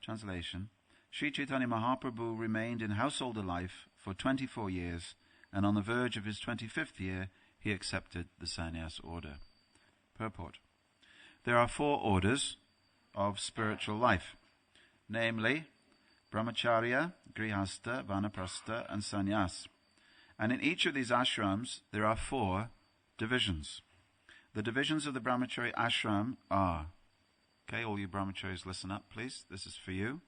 Translation. Sri Chaitanya Mahaprabhu remained in householder life for 24 years, and on the verge of his 25th year, he accepted the sannyas order. Purport. There are 4 orders of spiritual life, namely Brahmacharya, Grihastha, Vanaprastha, and Sannyas. And in each of these ashrams, there are 4 divisions. The divisions of the Brahmachari ashram are, okay, all you Brahmacharis listen up, please. This is for you.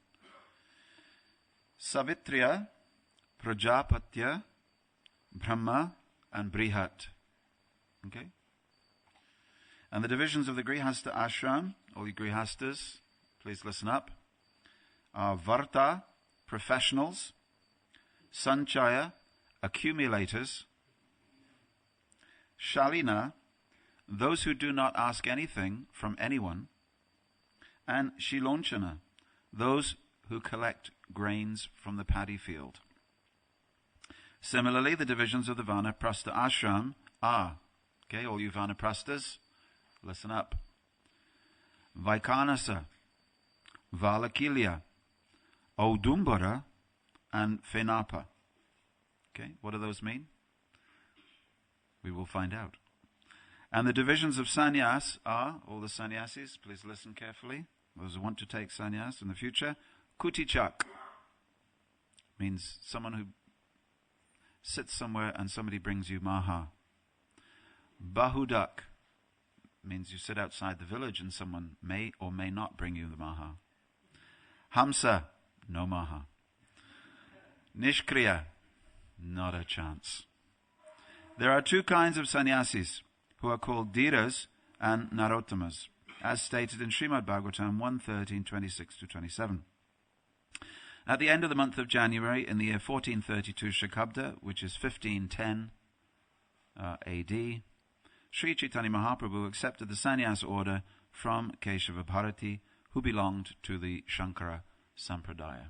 Savitriya, Prajapatya, Brahma, and Brihat. Okay? And the divisions of the Grihastha ashram, all you Grihasthas, please listen up, are Varta, professionals, Sanchaya, accumulators, Shalina, those who do not ask anything from anyone, and Shilonchana, those who collect grains from the paddy field. Similarly, the divisions of the Vanaprastha ashram are, okay, all you Vanaprasthas, listen up, Vaikanasa, Valakilya, Audumbara, and Fenapa. Okay, what do those mean? We will find out. And the divisions of sannyas are, all the sannyasis, please listen carefully, those who want to take sannyas in the future, Kutichak, means someone who sits somewhere and somebody brings you maha. Bahudak, means you sit outside the village and someone may or may not bring you the maha. Hamsa, no maha. Nishkriya, not a chance. There are 2 kinds of sannyasis who are called Dhiras and Narottamas, as stated in Srimad Bhagavatam 1:13:26-27. At the end of the month of January in the year 1432 Shakabda, which is 1510 AD, Sri Chaitanya Mahaprabhu accepted the sannyas order from Keshava Bharati, who belonged to the Shankara Sampradaya.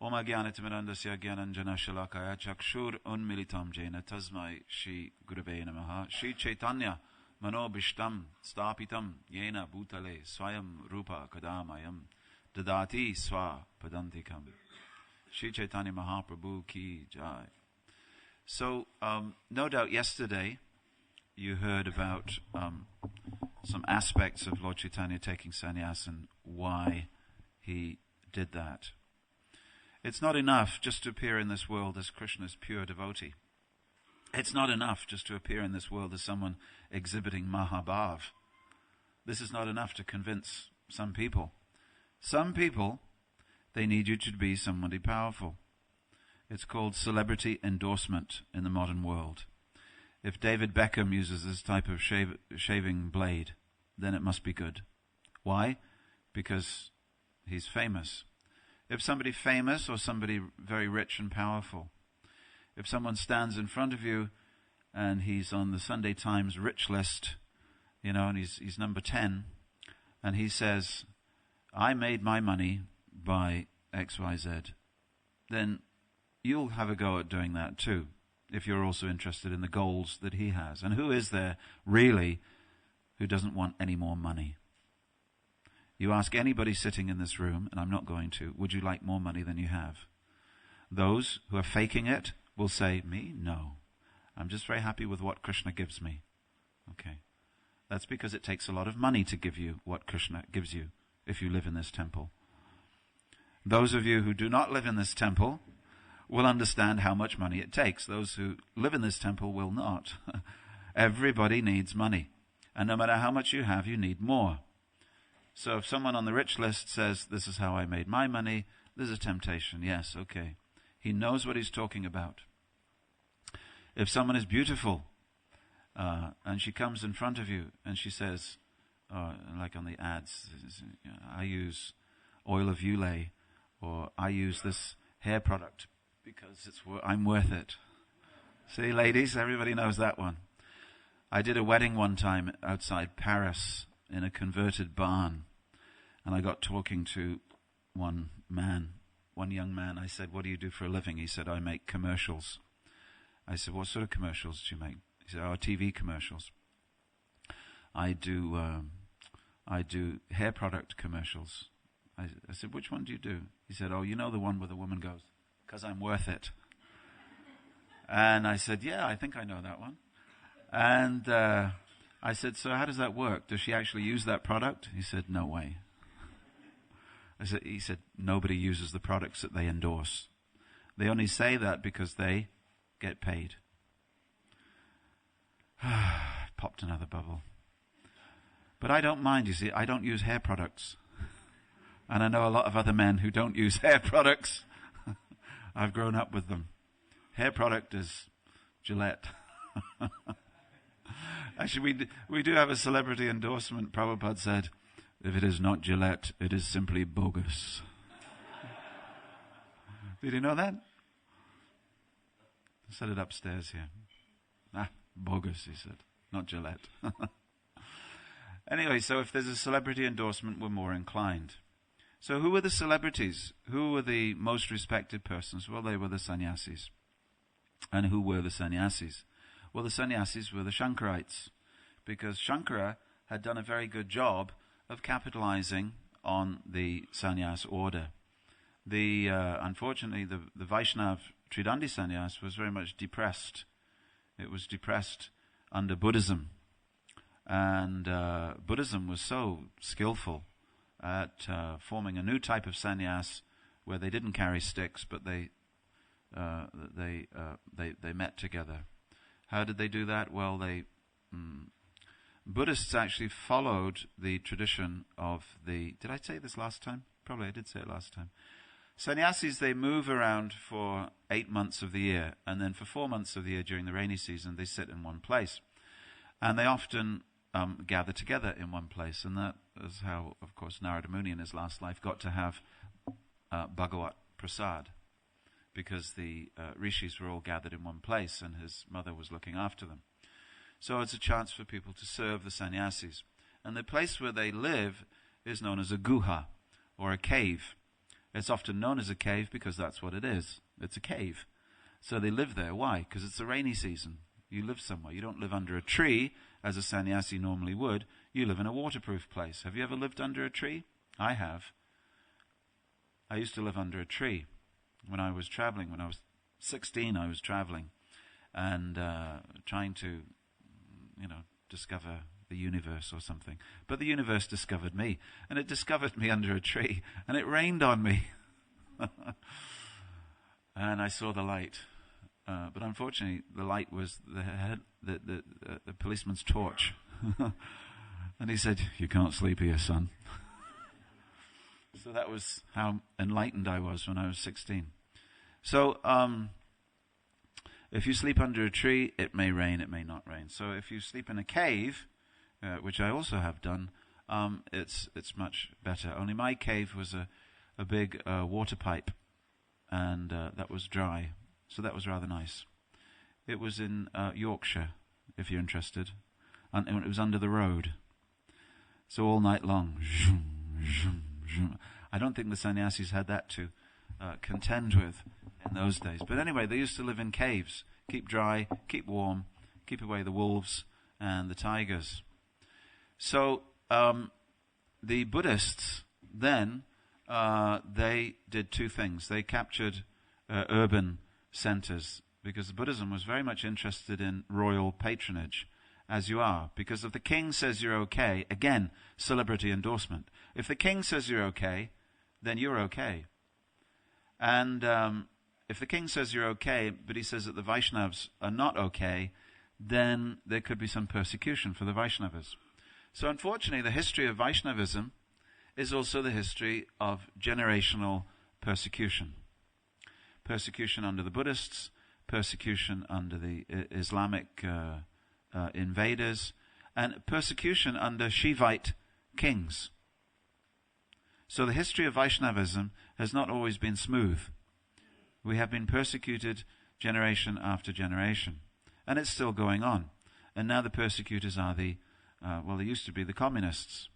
Om Agyanatimirandasya Gyananjana Shalakaya Chakshur Unmilitam Jena Tasmai Shri Gurave Namaha Shri Chaitanya Manobishtam Stapitam Yena Bhutale Swayam Rupa Kadamayam Dadati Swa Padantikam. Shri Chaitanya Mahaprabhu Ki Jai. So, no doubt yesterday you heard about some aspects of Lord Chaitanya taking sannyas and why he did that. It's not enough just to appear in this world as Krishna's pure devotee. It's not enough just to appear in this world as someone exhibiting Mahabhav. This is not enough to convince some people. Some people, they need you to be somebody powerful. It's called celebrity endorsement in the modern world. If David Beckham uses this type of shaving blade, then it must be good. Why? Because he's famous. If somebody famous or somebody very rich and powerful, if someone stands in front of you and he's on the Sunday Times rich list, and he's number 10, and he says, I made my money by XYZ, then you'll have a go at doing that too, if you're also interested in the goals that he has. And who is there really who doesn't want any more money? You ask anybody sitting in this room, and I'm not going to, would you like more money than you have? Those who are faking it will say, me? No. I'm just very happy with what Krishna gives me. Okay. That's because it takes a lot of money to give you what Krishna gives you if you live in this temple. Those of you who do not live in this temple will understand how much money it takes. Those who live in this temple will not. Everybody needs money. And no matter how much you have, you need more. So if someone on the rich list says, this is how I made my money, there's a temptation. Yes, okay. He knows what he's talking about. If someone is beautiful, and she comes in front of you and she says, like on the ads, I use oil of Ulay, or I use this hair product because I'm worth it. See, ladies, everybody knows that one. I did a wedding one time outside Paris in a converted barn, and I got talking to one young man. I said, what do you do for a living? He said, I make commercials. I said, what sort of commercials do you make? He said, TV commercials. I do hair product commercials. I said, which one do you do? He said, oh, you know the one where the woman goes, because I'm worth it. And I said, yeah, I think I know that one. And I said, so how does that work? Does she actually use that product? He said, no way. He said, nobody uses the products that they endorse. They only say that because they get paid. Popped another bubble. But I don't mind, you see. I don't use hair products. And I know a lot of other men who don't use hair products. I've grown up with them. Hair product is Gillette. Actually, we do have a celebrity endorsement. Prabhupada said, if it is not Gillette, it is simply bogus. Did you know that? I said it upstairs here. Bogus, he said. Not Gillette. Anyway, so if there's a celebrity endorsement, we're more inclined. So who were the celebrities? Who were the most respected persons? Well, they were the sannyasis. And who were the sannyasis? Well, the sannyasis were the Shankarites, because Shankara had done a very good job of capitalizing on the sannyas order. Unfortunately, the Vaishnav Tridandi sannyas was very much depressed. It was depressed under Buddhism. And Buddhism was so skillful at forming a new type of sannyas where they didn't carry sticks, but they met together. How did they do that? Well, Buddhists actually followed the tradition of did I say this last time? Probably I did say it last time. Sannyasis, they move around for 8 months of the year, and then for 4 months of the year during the rainy season, they sit in one place. And they often gather together in one place, and that is how, of course, Narada Muni in his last life got to have Bhagavat Prasad, because the rishis were all gathered in one place, and his mother was looking after them. So it's a chance for people to serve the sannyasis. And the place where they live is known as a guha, or a cave. It's often known as a cave because that's what it is. It's a cave. So they live there. Why? Because it's the rainy season. You live somewhere. You don't live under a tree, as a sannyasi normally would. You live in a waterproof place. Have you ever lived under a tree? I have. I used to live under a tree when I was traveling. When I was 16, I was traveling and trying to, discover the universe or something. But the universe discovered me, and it discovered me under a tree, and it rained on me. And I saw the light. But unfortunately, the light was the policeman's torch. And he said, "You can't sleep here, son." So that was how enlightened I was when I was 16. So if you sleep under a tree, it may rain, it may not rain. So if you sleep in a cave, which I also have done, it's much better. Only my cave was a big water pipe, and that was dry. So that was rather nice. It was in Yorkshire, if you're interested. And it was under the road. So all night long. I don't think the sannyasis had that to contend with in those days. But anyway, they used to live in caves. Keep dry, keep warm, keep away the wolves and the tigers. So the Buddhists then, they did two things. They captured urban centers, because Buddhism was very much interested in royal patronage, as you are. Because if the king says you're okay, again, celebrity endorsement. If the king says you're okay, then you're okay. And if the king says you're okay, but he says that the Vaishnavas are not okay, then there could be some persecution for the Vaishnavas. So unfortunately, the history of Vaishnavism is also the history of generational persecution. Persecution under the Buddhists, persecution under the Islamic invaders, and persecution under Shivite kings. So the history of Vaishnavism has not always been smooth. We have been persecuted generation after generation, and it's still going on. And now the persecutors are they used to be the communists.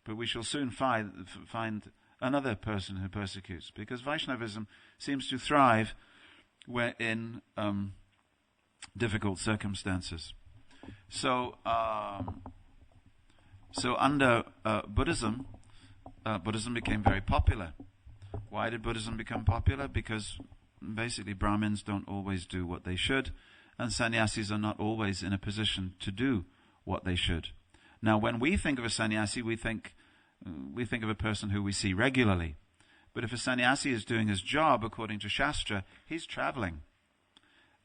But we shall soon find another person who persecutes, because Vaishnavism seems to thrive in difficult circumstances. So under Buddhism, Buddhism became very popular. Why did Buddhism become popular? Because basically Brahmins don't always do what they should, and sannyasis are not always in a position to do what they should. Now, when we think of a sannyasi, we think of a person who we see regularly. But if a sannyasi is doing his job according to Shastra, he's traveling.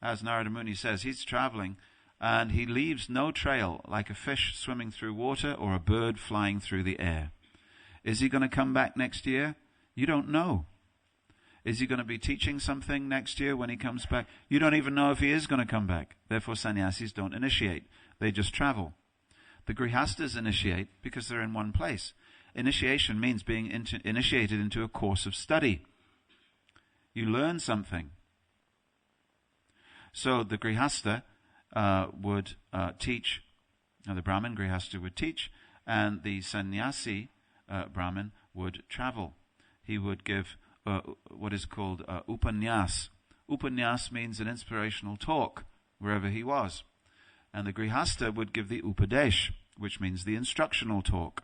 As Narada Muni says, he's traveling, and he leaves no trail, like a fish swimming through water or a bird flying through the air. Is he going to come back next year? You don't know. Is he going to be teaching something next year when he comes back? You don't even know if he is going to come back. Therefore, sannyasis don't initiate. They just travel. The grihastas initiate because they're in one place. Initiation means being initiated into a course of study. You learn something. So the grihasta would teach, the Brahmin grihasta would teach, and the sannyasi Brahmin would travel. He would give what is called upanyas. Upanyas means an inspirational talk wherever he was. And the grihasta would give the upadesh, which means the instructional talk.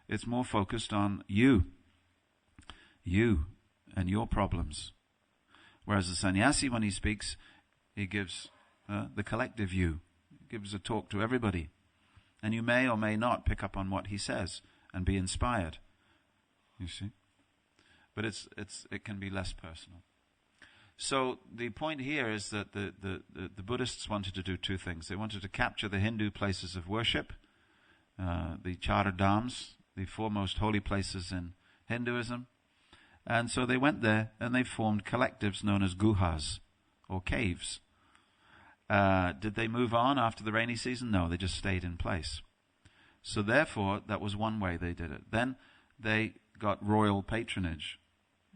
It's more focused on you and your problems. Whereas the sannyasi, when he speaks, he gives the collective you. He gives a talk to everybody. And you may or may not pick up on what he says and be inspired. You see? But it can be less personal. So the point here is that the Buddhists wanted to do two things. They wanted to capture the Hindu places of worship, the Charadhams, the four most holy places in Hinduism. And so they went there and they formed collectives known as guhas, or caves. Did they move on after the rainy season? No, they just stayed in place. So therefore, that was one way they did it. Then they got royal patronage,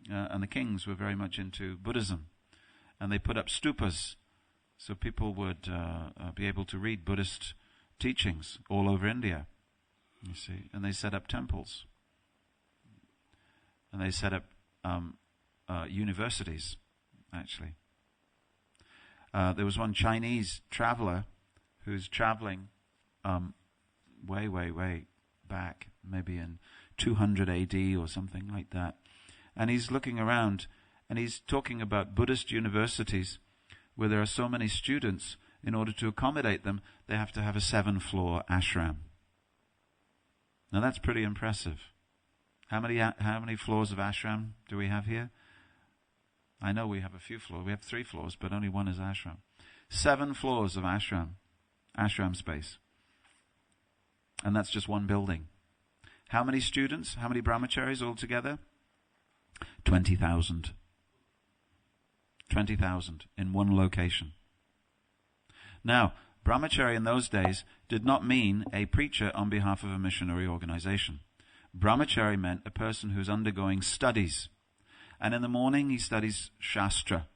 and the kings were very much into Buddhism. And they put up stupas, so people would be able to read Buddhist teachings all over India, you see. And they set up temples. And they set up universities, actually. There was one Chinese traveler who's traveling way back, maybe in 200 AD or something like that. And he's looking around and he's talking about Buddhist universities where there are so many students. In order to accommodate them, they have to have a 7-floor ashram. Now that's pretty impressive. How many floors of ashram do we have here? I know we have a few floors. We have 3 floors, but only one is ashram. 7 floors of ashram space. And that's just one building. How many students? How many brahmacharis altogether? 20,000. 20,000 in one location. Now, brahmachari in those days did not mean a preacher on behalf of a missionary organization. Brahmachari meant a person who's undergoing studies. And in the morning he studies Shastra,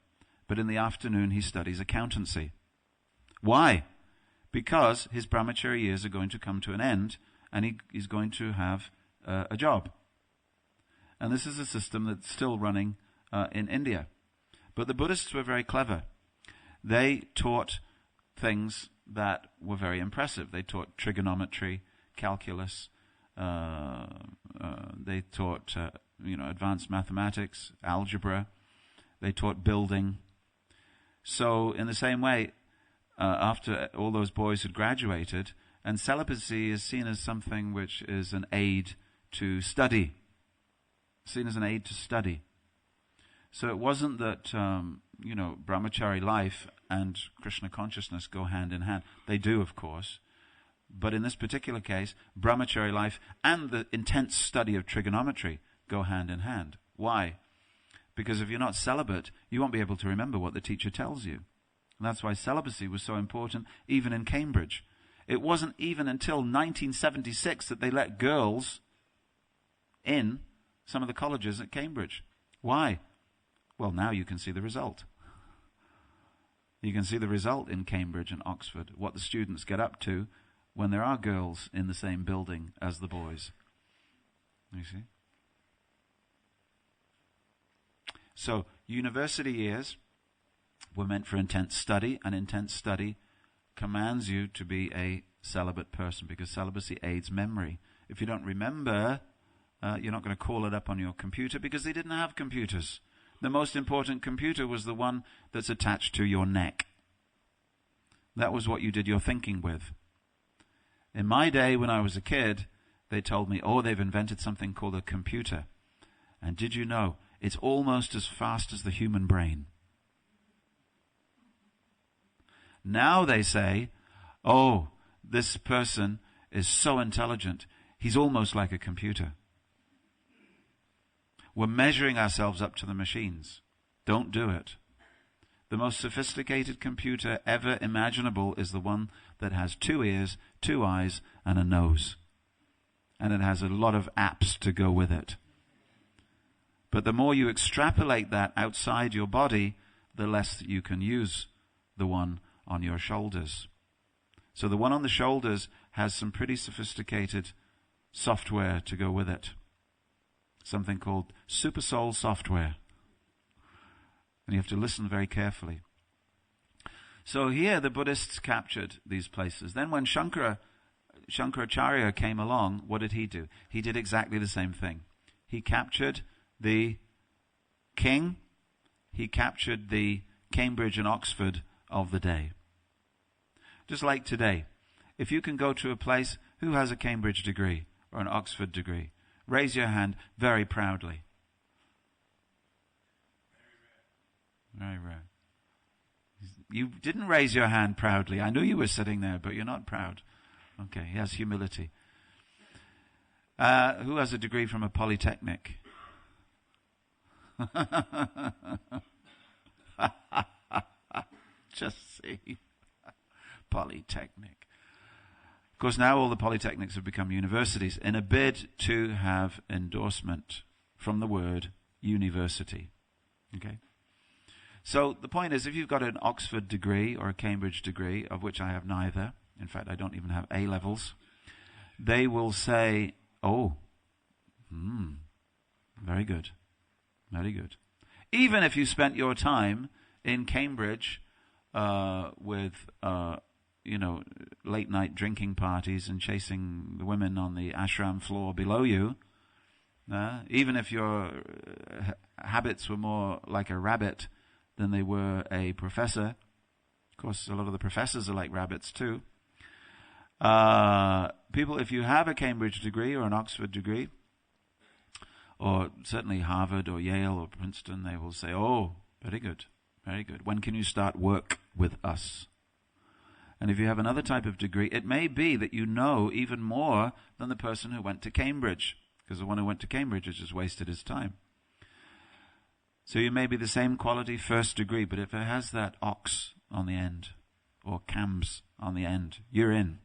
but in the afternoon he studies accountancy. Why? Because his brahmachari years are going to come to an end, and he's going to have a job. And this is a system that's still running in India. But the Buddhists were very clever. They taught things that were very impressive. They taught trigonometry, calculus. They taught advanced mathematics, algebra. They taught building. So in the same way, after all those boys had graduated, and celibacy is seen as something which is an aid to study. Seen as an aid to study. So it wasn't that, brahmachari life and Krishna consciousness go hand in hand. They do, of course. But in this particular case, brahmachari life and the intense study of trigonometry go hand in hand. Why? Because if you're not celibate, you won't be able to remember what the teacher tells you. And that's why celibacy was so important, even in Cambridge. It wasn't even until 1976 that they let girls in some of the colleges at Cambridge. Why? Well, now you can see the result. You can see the result in Cambridge and Oxford, what the students get up to when there are girls in the same building as the boys. You see? So, university years were meant for intense study, and intense study commands you to be a celibate person, because celibacy aids memory. If you don't remember You're not going to call it up on your computer because they didn't have computers. The most important computer was the one that's attached to your neck. That was what you did your thinking with. In my day, when I was a kid, they told me, oh, they've invented something called a computer. And did you know, it's almost as fast as the human brain. Now they say, oh, this person is so intelligent, he's almost like a computer. We're measuring ourselves up to the machines. Don't do it. The most sophisticated computer ever imaginable is the one that has 2 ears, 2 eyes, and a nose. And it has a lot of apps to go with it. But the more you extrapolate that outside your body, the less that you can use the one on your shoulders. So the one on the shoulders has some pretty sophisticated software to go with it. Something called Super Soul software. And you have to listen very carefully. So here the Buddhists captured these places. Then when Shankaracharya came along, what did he do? He did exactly the same thing. He captured the king. He captured the Cambridge and Oxford of the day. Just like today. If you can go to a place, who has a Cambridge degree or an Oxford degree? Raise your hand very proudly. Very rare. You didn't raise your hand proudly. I knew you were sitting there, but you're not proud. Okay, he has humility. Who has a degree from a polytechnic? Just see. Polytechnic. Of course, now all the polytechnics have become universities in a bid to have endorsement from the word university. Okay? So the point is, if you've got an Oxford degree or a Cambridge degree, of which I have neither, in fact, I don't even have A levels, they will say, oh, very good, very good. Even if you spent your time in Cambridge with, late night drinking parties and chasing the women on the ashram floor below you, even if your habits were more like a rabbit than they were a professor. Of course, a lot of the professors are like rabbits too. People, if you have a Cambridge degree or an Oxford degree, or certainly Harvard or Yale or Princeton, they will say, oh, very good, very good. When can you start work with us? And if you have another type of degree, it may be that you know even more than the person who went to Cambridge, because the one who went to Cambridge has just wasted his time. So you may be the same quality first degree, but if it has that ox on the end, or cams on the end, you're in.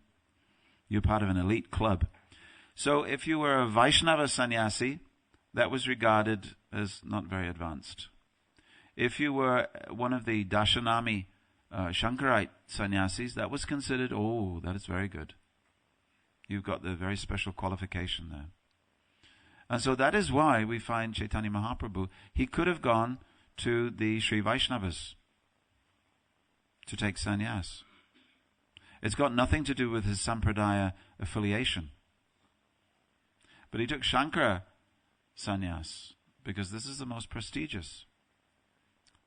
You're part of an elite club. So if you were a Vaishnava sannyasi, that was regarded as not very advanced. If you were one of the Dashanami Shankarite sannyasis, that was considered, oh, that is very good. You've got the very special qualification there. And so that is why we find Chaitanya Mahaprabhu, he could have gone to the Sri Vaishnavas to take sannyas. It's got nothing to do with his sampradaya affiliation. But he took Shankara sannyas because this is the most prestigious.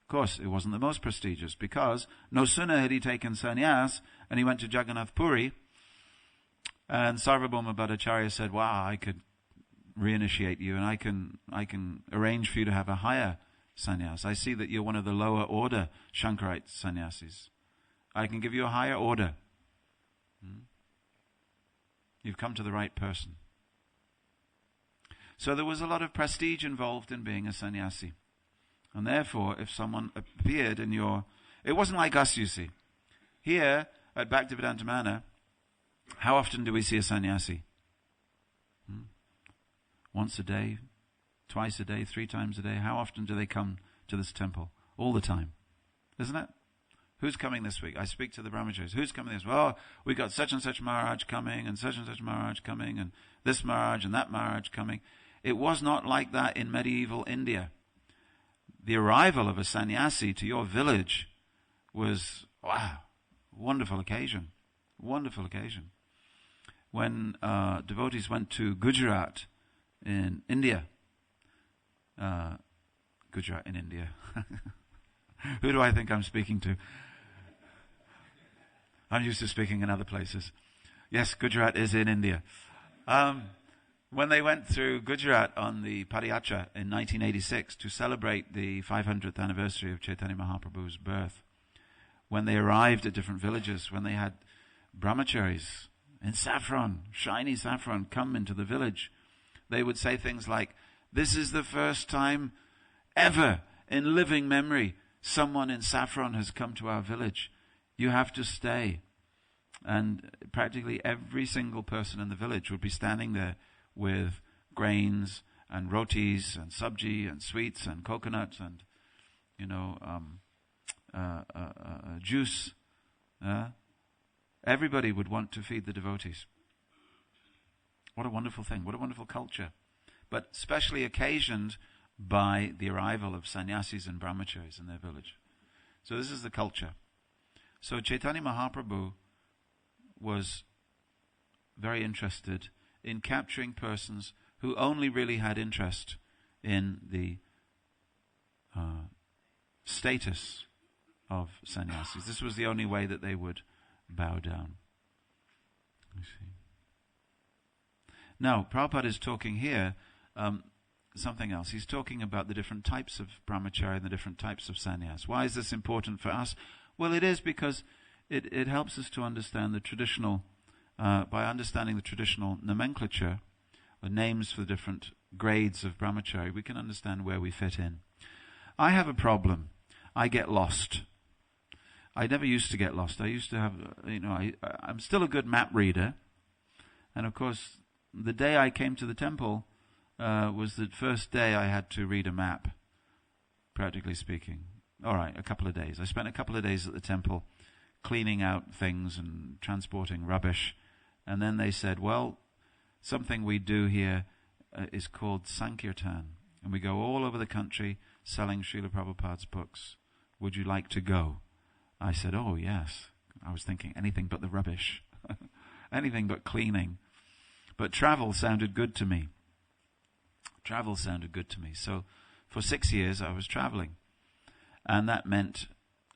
Of course, it wasn't the most prestigious because no sooner had he taken sannyas and he went to Jagannath Puri, and Sarvabhauma Bhattacharya said, wow, I could reinitiate you and I can arrange for you to have a higher sannyas. I see that you're one of the lower order Shankarite sannyasis. I can give you a higher order. You've come to the right person. So there was a lot of prestige involved in being a sannyasi. And therefore, if someone appeared in your... It wasn't like us, you see. Here, at Bhaktivedanta Manor, how often do we see a sannyasi? Once a day, twice a day, 3 times a day. How often do they come to this temple? All the time. Isn't it? Who's coming this week? I speak to the brahmacharis. Who's coming this week? Well, we got such and such Maharaj coming, and such Maharaj coming, and this Maharaj and that Maharaj coming. It was not like that in medieval India. The arrival of a sannyasi to your village was, wow, wonderful occasion. Wonderful occasion. When devotees went to Gujarat in India. Gujarat in India. Who do I think I'm speaking to? I'm used to speaking in other places. Yes, Gujarat is in India. When they went through Gujarat on the Padayatra in 1986 to celebrate the 500th anniversary of Chaitanya Mahaprabhu's birth, when they arrived at different villages, when they had brahmacharis in saffron, shiny saffron, come into the village, they would say things like, "This is the first time ever in living memory someone in saffron has come to our village. You have to stay." And practically every single person in the village would be standing there with grains and rotis and sabji and sweets and coconuts and, juice. Everybody would want to feed the devotees. What a wonderful thing. What a wonderful culture. But specially occasioned by the arrival of sannyasis and brahmacharis in their village. So this is the culture. So Chaitanya Mahaprabhu was very interested in capturing persons who only really had interest in the status of sannyasis. This was the only way that they would bow down. You see. Now, Prabhupada is talking here something else. He's talking about the different types of brahmacharya and the different types of sannyas. Why is this important for us? Well, it is because it helps us to understand the traditional, by understanding the traditional nomenclature, or names for the different grades of brahmacharya, we can understand where we fit in. I have a problem. I get lost. I never used to get lost. I used to have, I'm still a good map reader. And of course, the day I came to the temple was the first day I had to read a map, practically speaking. All right, a couple of days. I spent a couple of days at the temple cleaning out things and transporting rubbish. And then they said, well, something we do here is called Sankirtan. And we go all over the country selling Srila Prabhupada's books. Would you like to go? I said, oh, yes. I was thinking anything but the rubbish. Anything but cleaning. But travel sounded good to me. Travel sounded good to me. So for 6 years I was traveling. And that meant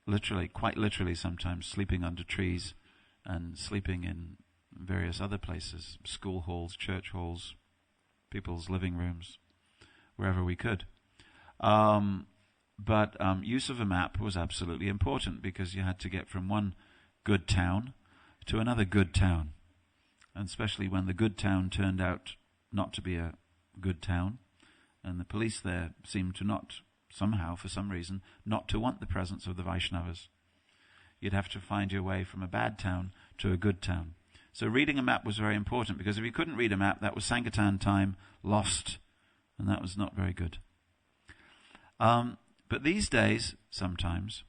literally, quite literally sometimes, sleeping under trees and sleeping in various other places, school halls, church halls, people's living rooms, wherever we could. But use of a map was absolutely important because you had to get from one good town to another good town. And especially when the good town turned out not to be a good town, and the police there seemed to not, somehow, for some reason, not to want the presence of the Vaishnavas. You'd have to find your way from a bad town to a good town. So reading a map was very important, because if you couldn't read a map, that was Sankirtan time, lost, and that was not very good. But these days, sometimes,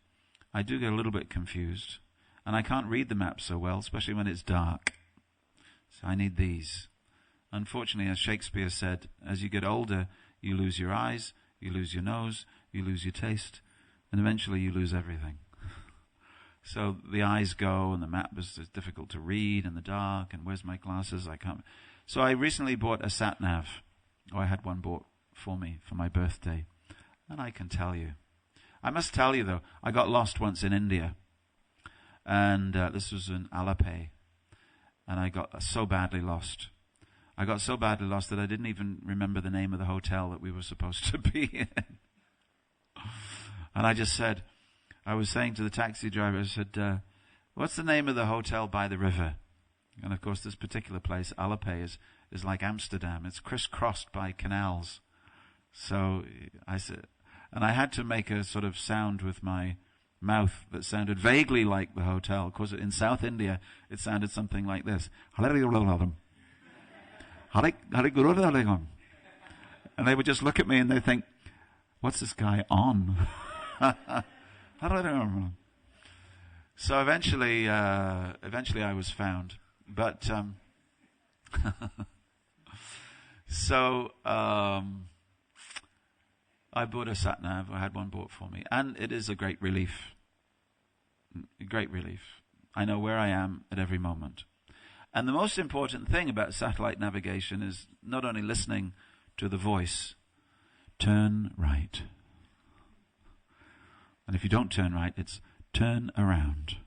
I do get a little bit confused, and I can't read the map so well, especially when it's dark. So I need these. Unfortunately, as Shakespeare said, as you get older, you lose your eyes, you lose your nose, you lose your taste, and eventually you lose everything. So the eyes go, and the map is difficult to read in the dark, and where's my glasses? I can't. So I recently bought a sat-nav. I had one bought for me for my birthday. And I can tell you. I must tell you, though, I got lost once in India. And this was in Alapay. And I got so badly lost. I got so badly lost that I didn't even remember the name of the hotel that we were supposed to be in. And I just said, I was saying to the taxi driver, I said, what's the name of the hotel by the river? And of course, this particular place, Alapay, is like Amsterdam. It's crisscrossed by canals. So I said, and I had to make a sort of sound with my mouth that sounded vaguely like the hotel. Of course, in South India, it sounded something like this. And they would just look at me and they think, what's this guy on? So eventually I was found. But I bought a sat-nav. I had one bought for me. And it is a great relief. A great relief. I know where I am at every moment. And the most important thing about satellite navigation is not only listening to the voice, turn right. And if you don't turn right, it's turn around.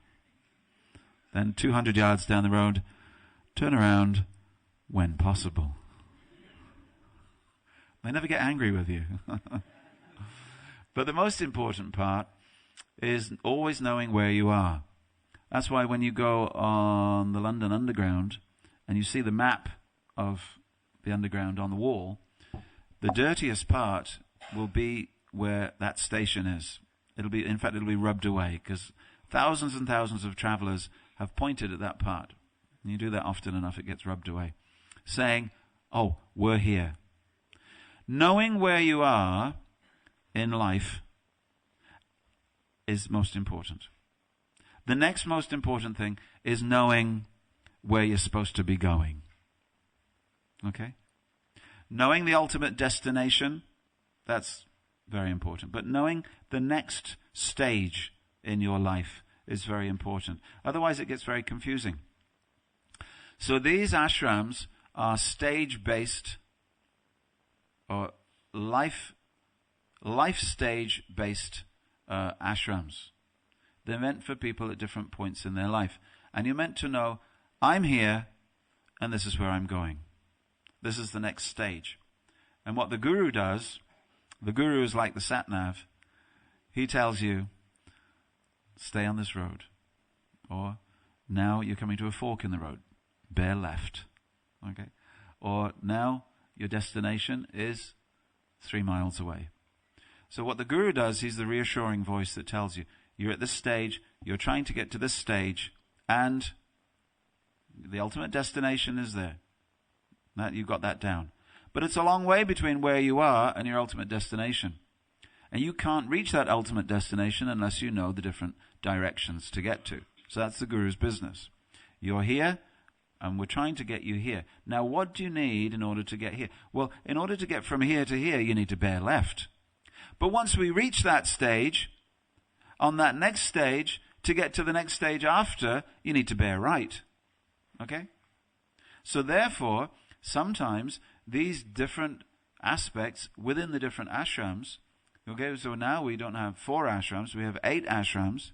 Then 200 yards down the road, turn around when possible. They never get angry with you. But the most important part is always knowing where you are. That's why when you go on the London Underground and you see the map of the Underground on the wall, the dirtiest part will be where that station is. It'll be rubbed away because thousands and thousands of travelers have pointed at that part. And you do that often enough, it gets rubbed away. Saying, oh, we're here. Knowing where you are in life is most important. The next most important thing is knowing where you're supposed to be going. Okay? Knowing the ultimate destination, that's very important. But knowing the next stage in your life is very important. Otherwise it gets very confusing. So these ashrams are stage-based or life stage-based ashrams. They're meant for people at different points in their life. And you're meant to know, I'm here and this is where I'm going. This is the next stage. And what the guru does, the guru is like the sat-nav. He tells you, stay on this road. Or, now you're coming to a fork in the road. Bear left. Okay? Or, now your destination is 3 miles away. So what the guru does, he's the reassuring voice that tells you, you're at this stage, you're trying to get to this stage, and the ultimate destination is there. That, you've got that down. But it's a long way between where you are and your ultimate destination. And you can't reach that ultimate destination unless you know the different directions to get to. So that's the guru's business. You're here, and we're trying to get you here. Now, what do you need in order to get here? Well, in order to get from here to here, you need to bear left. But once we reach that stage, on that next stage, to get to the next stage after, you need to bear right. Okay? So therefore, sometimes these different aspects within the different ashrams, okay, so now we don't have 4 ashrams, we have 8 ashrams,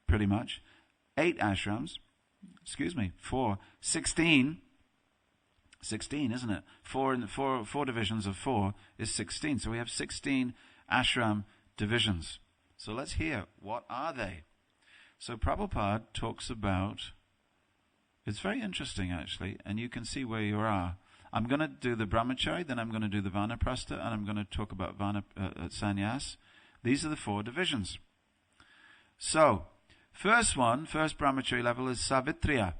pretty much. 8 ashrams, 16, isn't it? 4 divisions of 4 is 16. So we have 16 ashram divisions. So let's hear, what are they? So Prabhupada talks about, it's very interesting actually, and you can see where you are. I'm going to do the brahmachari, then I'm going to do the vanaprastha, and I'm going to talk about sannyas. These are the 4 divisions. So, first brahmachari level is Savitriya,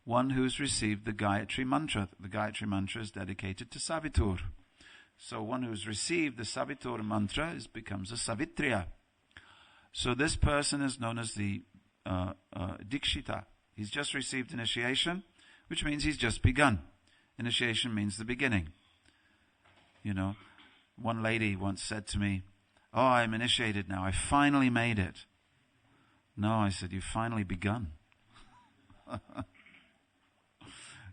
one who's received the Gayatri Mantra. The Gayatri Mantra is dedicated to Savitur. So one who's received the Savitur Mantra becomes a Savitriya. So this person is known as the Dikshita. He's just received initiation, which means he's just begun. Initiation means the beginning. You know, one lady once said to me, oh, I'm initiated now. I finally made it. No, I said, you've finally begun.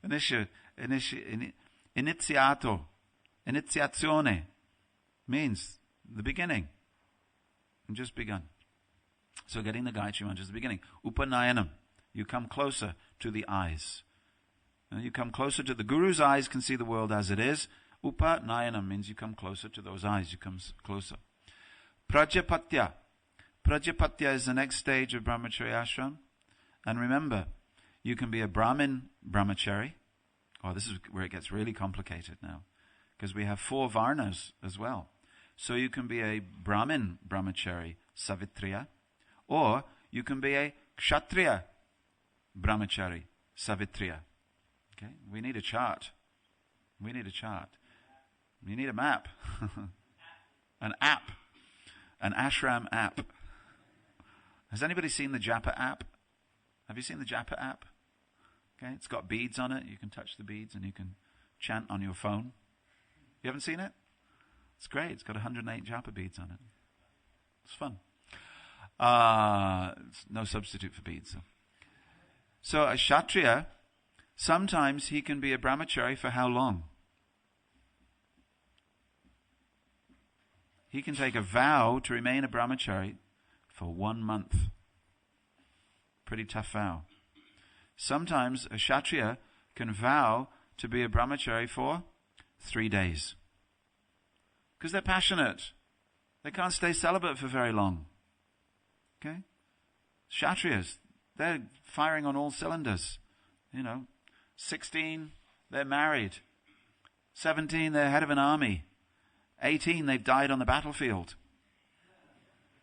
Iniziazione means the beginning. And just begun. So getting the Gayatri Mantra is the beginning. Upanayanam, you come closer to the eyes. You come closer to the Guru's eyes, can see the world as it is. Upanayanam means you come closer to those eyes, you come closer. Prajapatya. Prajapatya is the next stage of brahmachari ashram. And remember, you can be a Brahmin brahmachari. Oh, this is where it gets really complicated now. Because we have 4 varnas as well. So you can be a Brahmin brahmachari, Savitriya. Or you can be a Kshatriya brahmachari, Savitriya. Okay? We need a chart. You need a map. An app. An ashram app. Has anybody seen the Japa app? Have you seen the Japa app? Okay, it's got beads on it. You can touch the beads and you can chant on your phone. You haven't seen it? It's great. It's got 108 Japa beads on it. It's fun. It's no substitute for beads. So a Kshatriya, sometimes he can be a brahmachari for how long? he can take a vow to remain a brahmachari for 1 month. Pretty tough vow. Sometimes a kshatriya can vow to be a brahmachari for 3 days. Because they're passionate. They can't stay celibate for very long. Okay? Kshatriyas, they're firing on all cylinders. 16, they're married. 17, they're head of an army. 18, they've died on the battlefield.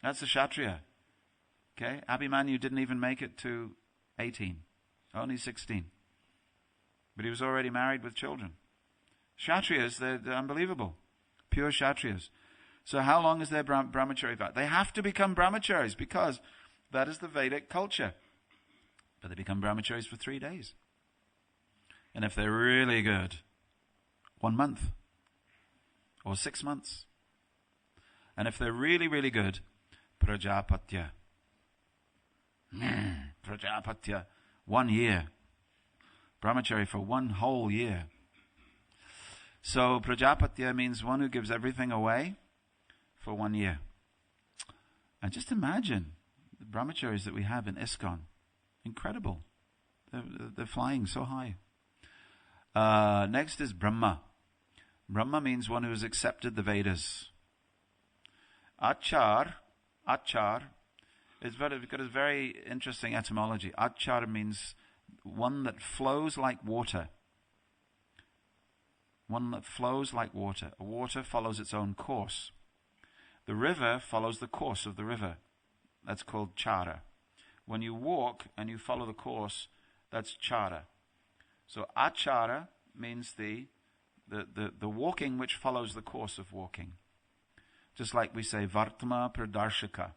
That's a Kshatriya. Okay? Abhimanyu didn't even make it to 18. Only 16. But he was already married with children. Kshatriyas, they're unbelievable. Pure Kshatriyas. So how long is their brahmachari vow? They have to become brahmacharis because that is the Vedic culture. But they become brahmacharis for 3 days. And if they're really good, 1 month. Or 6 months. And if they're really, really good, prajapatya. Prajapatya. 1 year. Brahmachari for 1 whole year. So prajapatya means one who gives everything away for 1 year. And just imagine the brahmacharis that we have in ISKCON. Incredible. They're flying so high. Next is Brahma. Brahma means one who has accepted the Vedas. Achar is got a very interesting etymology. Achar means one that flows like water. One that flows like water. A water follows its own course. The river follows the course of the river. That's called chara. When you walk and you follow the course, that's chara. So achara means the walking which follows the course of walking. Just like we say vartma pradarshaka.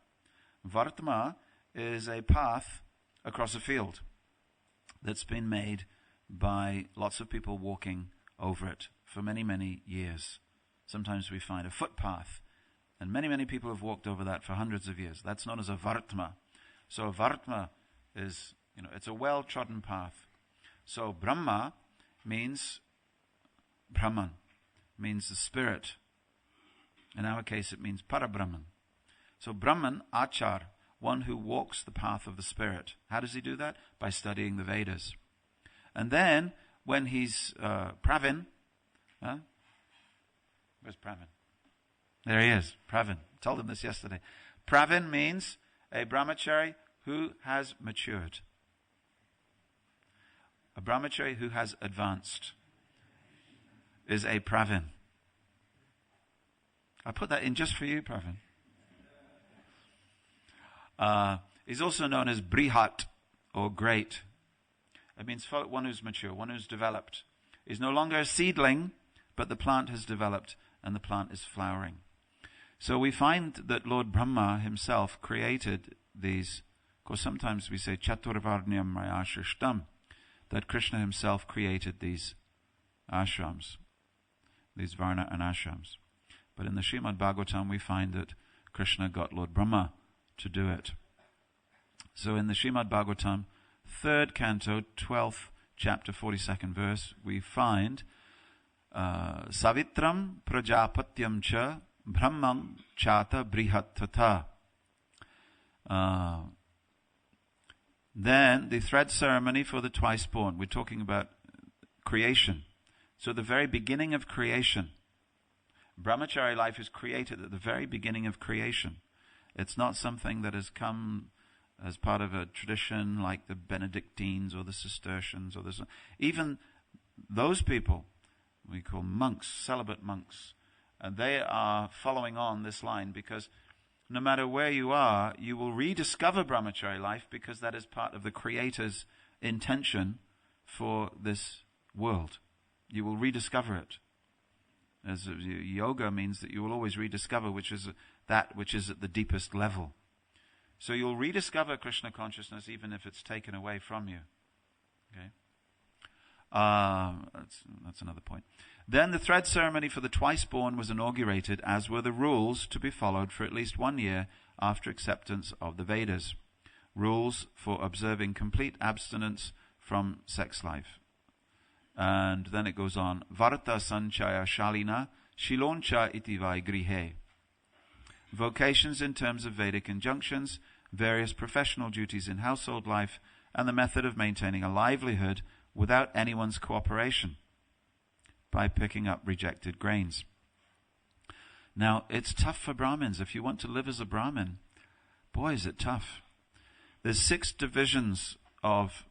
Vartma is a path across a field that's been made by lots of people walking over it for many, many years. Sometimes we find a footpath, and many, many people have walked over that for hundreds of years. That's known as a vartma. So a vartma is, it's a well-trodden path. So Brahma means Brahman, means the spirit. In our case, it means Parabrahman. So Brahman, Achar, one who walks the path of the spirit. How does he do that? By studying the Vedas. And then, when he's Pravin, where's Pravin? There he is, Pravin. I told him this yesterday. Pravin means a brahmachari who has matured. A brahmachari who has advanced is a Pravin. I put that in just for you, Pravin. He's also known as Brihat, or great. It means one who's mature, one who's developed. He's no longer a seedling, but the plant has developed and the plant is flowering. So we find that Lord Brahma himself created these. Of course, sometimes we say Chaturvarnyam Maya Shrishtam, that Krishna himself created these ashrams, these varna and ashrams. But in the Srimad Bhagavatam, we find that Krishna got Lord Brahma to do it. So in the Srimad Bhagavatam, 3rd canto, 12th chapter, 42nd verse, we find Savitram Prajapatyam Cha Brahmam Chata Brihattata. Then the thread ceremony for the twice born. We're talking about creation. So the very beginning of creation. Brahmachari life is created at the very beginning of creation. It's not something that has come as part of a tradition like the Benedictines or the Cistercians or even those people we call monks, celibate monks, and they are following on this line because no matter where you are, you will rediscover brahmachari life because that is part of the Creator's intention for this world. You will rediscover it. As yoga means that you will always rediscover which is that which is at the deepest level. So you'll rediscover Krishna consciousness even if it's taken away from you. Okay? That's another point. Then the thread ceremony for the twice born was inaugurated, as were the rules to be followed for at least 1 year after acceptance of the Vedas. Rules for observing complete abstinence from sex life. And then it goes on, Varta sanchaya shalina shiloncha iti vai grihe. vocations in terms of Vedic injunctions, various professional duties in household life, and the method of maintaining a livelihood without anyone's cooperation by picking up rejected grains. Now, it's tough for Brahmins. If you want to live as a Brahmin, boy, is it tough. There's 6 divisions of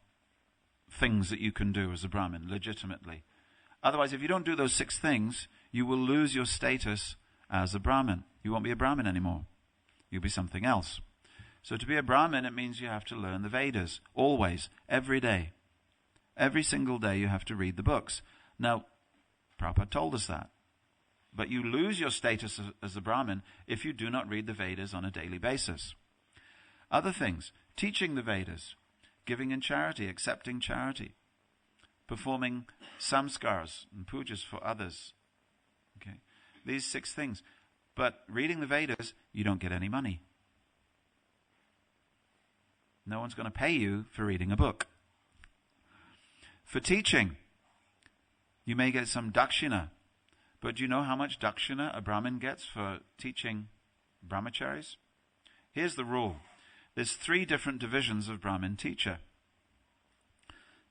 things that you can do as a Brahmin, legitimately. Otherwise, if you don't do those 6 things, you will lose your status as a Brahmin. You won't be a Brahmin anymore. You'll be something else. So to be a Brahmin, it means you have to learn the Vedas, always, every day. Every single day you have to read the books. Now, Prabhupada told us that. But you lose your status as a Brahmin if you do not read the Vedas on a daily basis. Other things, teaching the Vedas, giving in charity, accepting charity, performing samskars and pujas for others. Okay, these 6 things. But reading the Vedas, you don't get any money. No one's going to pay you for reading a book. For teaching, you may get some dakshina. But do you know how much dakshina a Brahmin gets for teaching brahmacharis? Here's the rule. There's 3 different divisions of Brahmin teacher.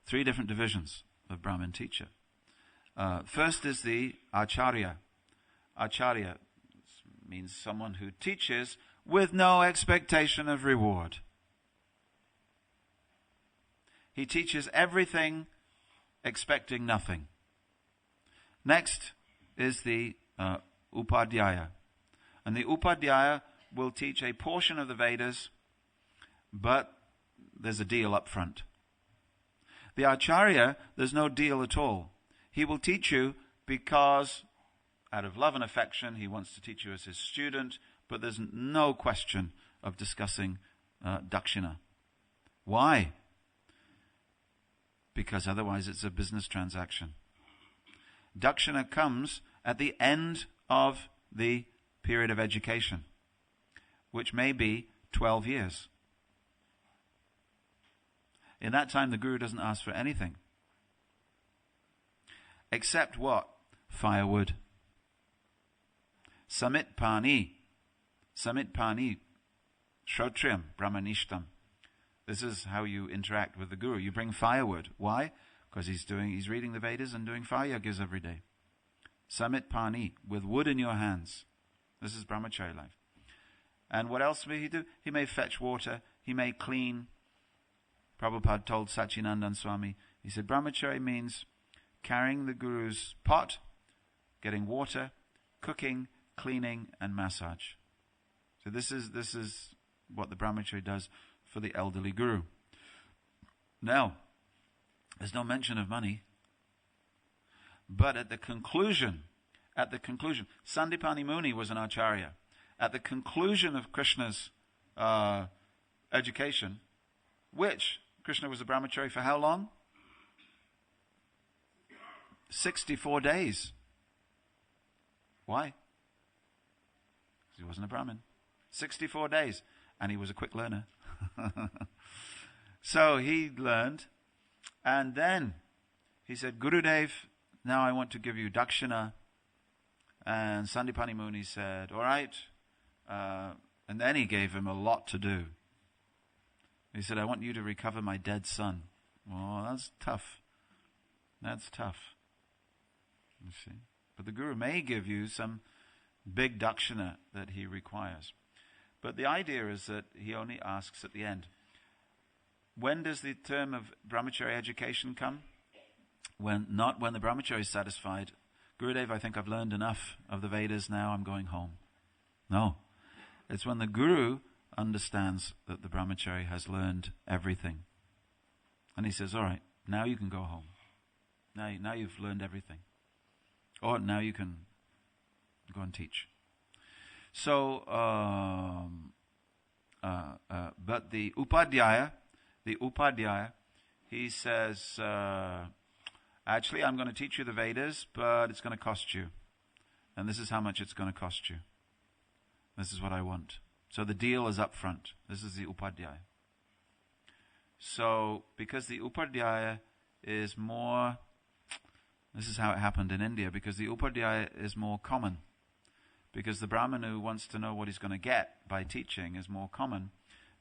3 different divisions of Brahmin teacher. First is the acharya. Acharya means someone who teaches with no expectation of reward. He teaches everything, expecting nothing. Next is the upadhyaya. And the upadhyaya will teach a portion of the Vedas, but there's a deal up front. The acharya, there's no deal at all. He will teach you because, out of love and affection, he wants to teach you as his student, but there's no question of discussing dakshina. Why? Because otherwise it's a business transaction. Dakshina comes at the end of the period of education, which may be 12 years. In that time, the Guru doesn't ask for anything. Except what? Firewood. Samit pani. Samit pani. Shrotriyam brahmanishtam. This is how you interact with the Guru. You bring firewood. Why? Because he's reading the Vedas and doing fire yajnas every day. Samit pani, with wood in your hands. This is brahmachari life. And what else may he do? He may fetch water. He may clean. Prabhupada told Sachinandan Swami, he said, brahmachari means carrying the Guru's pot, getting water, cooking, cleaning, and massage. So this is what the brahmachari does for the elderly Guru. Now, there's no mention of money. But at the conclusion, Sandipani Muni was an acharya. At the conclusion of Krishna's education, which Krishna was a brahmachari for how long? 64 days. Why? Because he wasn't a Brahmin. 64 days. And he was a quick learner. So he learned. And then he said, Gurudev, now I want to give you dakshina. And Sandipani Muni said, all right. And then he gave him a lot to do. He said, I want you to recover my dead son. Oh, that's tough. That's tough. You see. But the Guru may give you some big dakshina that he requires. But the idea is that he only asks at the end. When does the term of brahmachari education come? Not when the brahmachari is satisfied. Gurudev, I think I've learned enough of the Vedas, now I'm going home. No. It's when the Guru understands that the brahmachari has learned everything. And he says, all right, now you can go home. Now you've learned everything. Or now you can go and teach. So, but the upadhyaya, he says, actually I'm going to teach you the Vedas, but it's going to cost you. And this is how much it's going to cost you. This is what I want. So the deal is up front. This is the upadhyaya. So, because the upadhyaya is more, this is how it happened in India, because the upadhyaya is more common. because the Brahmin who wants to know what he's going to get by teaching is more common.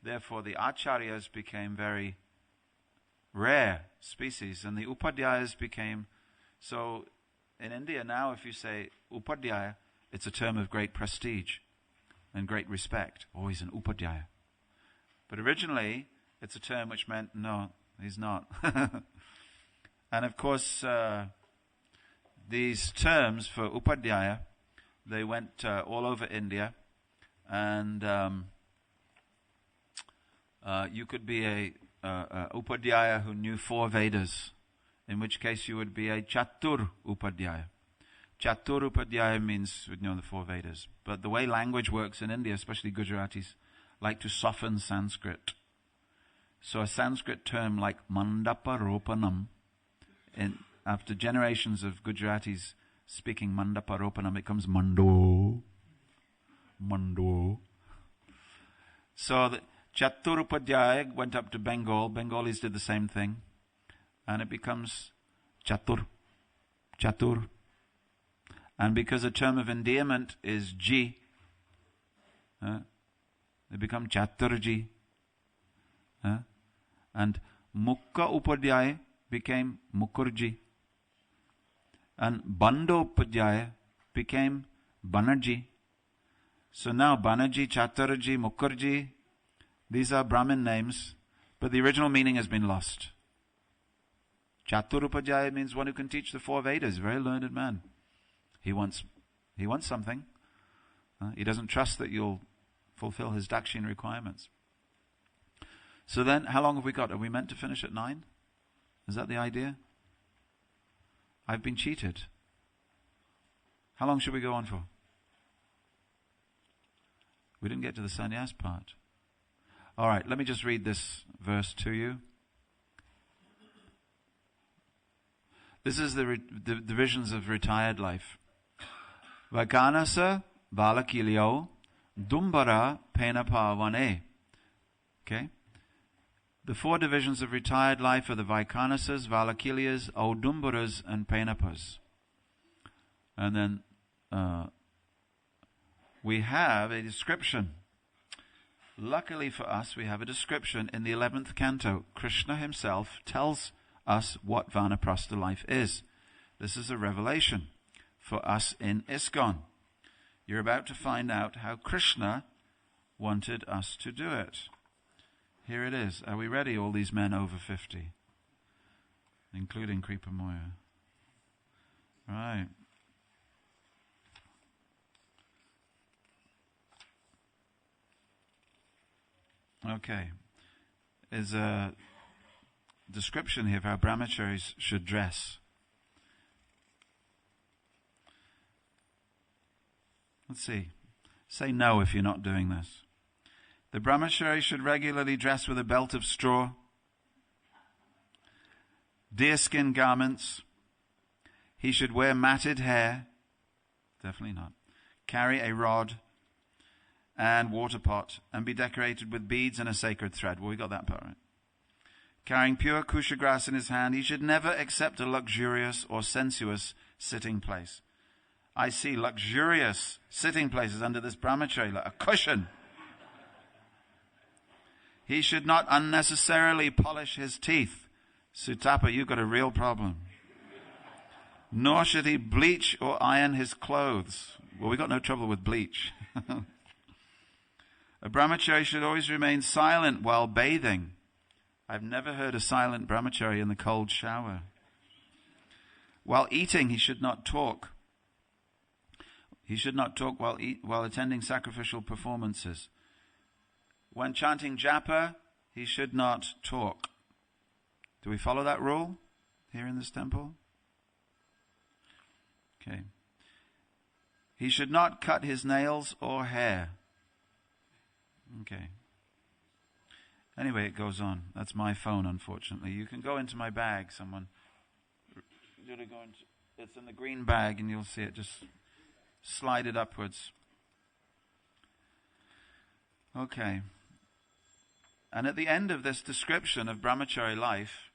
Therefore, the acharyas became very rare species, and the upadhyayas became... So, in India now, if you say upadhyaya, it's a term of great prestige and great respect. Oh, he's an upadhyaya. But originally, it's a term which meant, no, he's not. And of course, these terms for upadhyaya, they went all over India, and you could be a upadhyaya who knew 4 Vedas, in which case you would be a chatur upadhyaya. Chatur upadhyaya means you know the 4 Vedas. But the way language works in India, especially Gujaratis, like to soften Sanskrit. So a Sanskrit term like mandaparopanam, after generations of Gujaratis speaking mandaparopanam, it becomes mando. So the Chatur upadhyaya went up to Bengal. Bengalis did the same thing. And it becomes chatur. And because a term of endearment is ji, they become chaturji. And mukha upadhyaya became mukurji. And bandopadhyaya became banerjee. So now Banerjee, Chaturji, Mukherjee, these are Brahmin names, but the original meaning has been lost. Chaturupadhyaya means one who can teach the 4 Vedas, a very learned man. He wants something. He doesn't trust that you'll fulfill his Dakshin requirements. So then, how long have we got? Are we meant to finish at 9? Is that the idea? I've been cheated. How long should we go on for? We didn't get to the sannyas part. All right, let me just read this verse to you. This is the divisions of retired life. Vaikanasa valakilyo dumbara penapavane. Okay? The 4 divisions of retired life are the Vaikanasas, Valakilyas, Audumbaras, and Penapas. And then we have a description. Luckily for us, we have a description in the 11th canto. Krishna himself tells us what Vanaprastha life is. This is a revelation for us in ISKCON. You're about to find out how Krishna wanted us to do it. Here it is. Are we ready, all these men over 50? Including Kripamoya. Right. Okay. There's a description here of how brahmacharis should dress. Let's see. Say no if you're not doing this. The brahmachari should regularly dress with a belt of straw, deerskin garments. He should wear matted hair. Definitely not. Carry a rod and water pot, and be decorated with beads and a sacred thread. Well, we got that part right. Carrying pure kusha grass in his hand, he should never accept a luxurious or sensuous sitting place. I see luxurious sitting places under this brahmachari, like a cushion. He should not unnecessarily polish his teeth. Sutapa, you've got a real problem. Nor should he bleach or iron his clothes. Well, we got no trouble with bleach. A brahmachari should always remain silent while bathing. I've never heard a silent brahmachari in the cold shower. While eating, he should not talk. He should not talk while attending sacrificial performances. When chanting japa, he should not talk. Do we follow that rule here in this temple? Okay. He should not cut his nails or hair. Okay. Anyway, it goes on. That's my phone, unfortunately. You can go into my bag, someone. It's in the green bag, and you'll see it. Just slide it upwards. Okay. And at the end of this description of brahmachari life,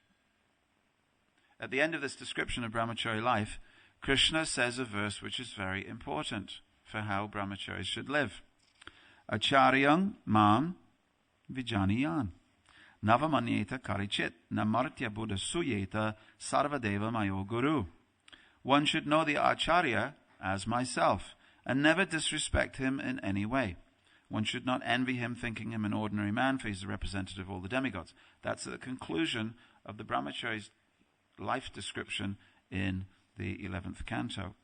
Krishna says a verse which is very important for how brahmacharis should live. Acharyang mam vijaniyan. Navamanyeta karichit. Namartya buddha suyeta sarvadeva mayo guru. One should know the acharya as myself, and never disrespect him in any way. One should not envy him, thinking him an ordinary man, for he is the representative of all the demigods. That's the conclusion of the brahmachari's life description in the 11th canto.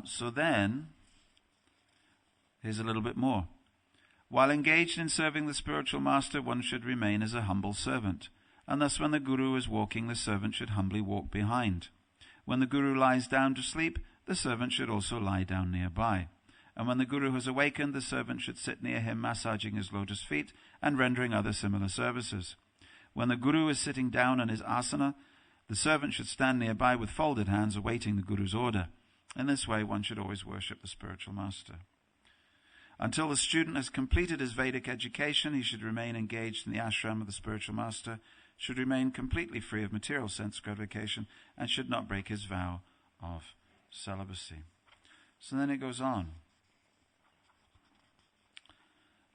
So then, here's a little bit more. While engaged in serving the spiritual master, one should remain as a humble servant. And thus when the guru is walking, the servant should humbly walk behind. When the guru lies down to sleep, the servant should also lie down nearby. And when the guru has awakened, the servant should sit near him, massaging his lotus feet and rendering other similar services. When the guru is sitting down on his asana, the servant should stand nearby with folded hands, awaiting the guru's order. In this way, one should always worship the spiritual master. Until the student has completed his Vedic education, he should remain engaged in the ashram of the spiritual master, should remain completely free of material sense gratification, and should not break his vow of celibacy. So then it goes on.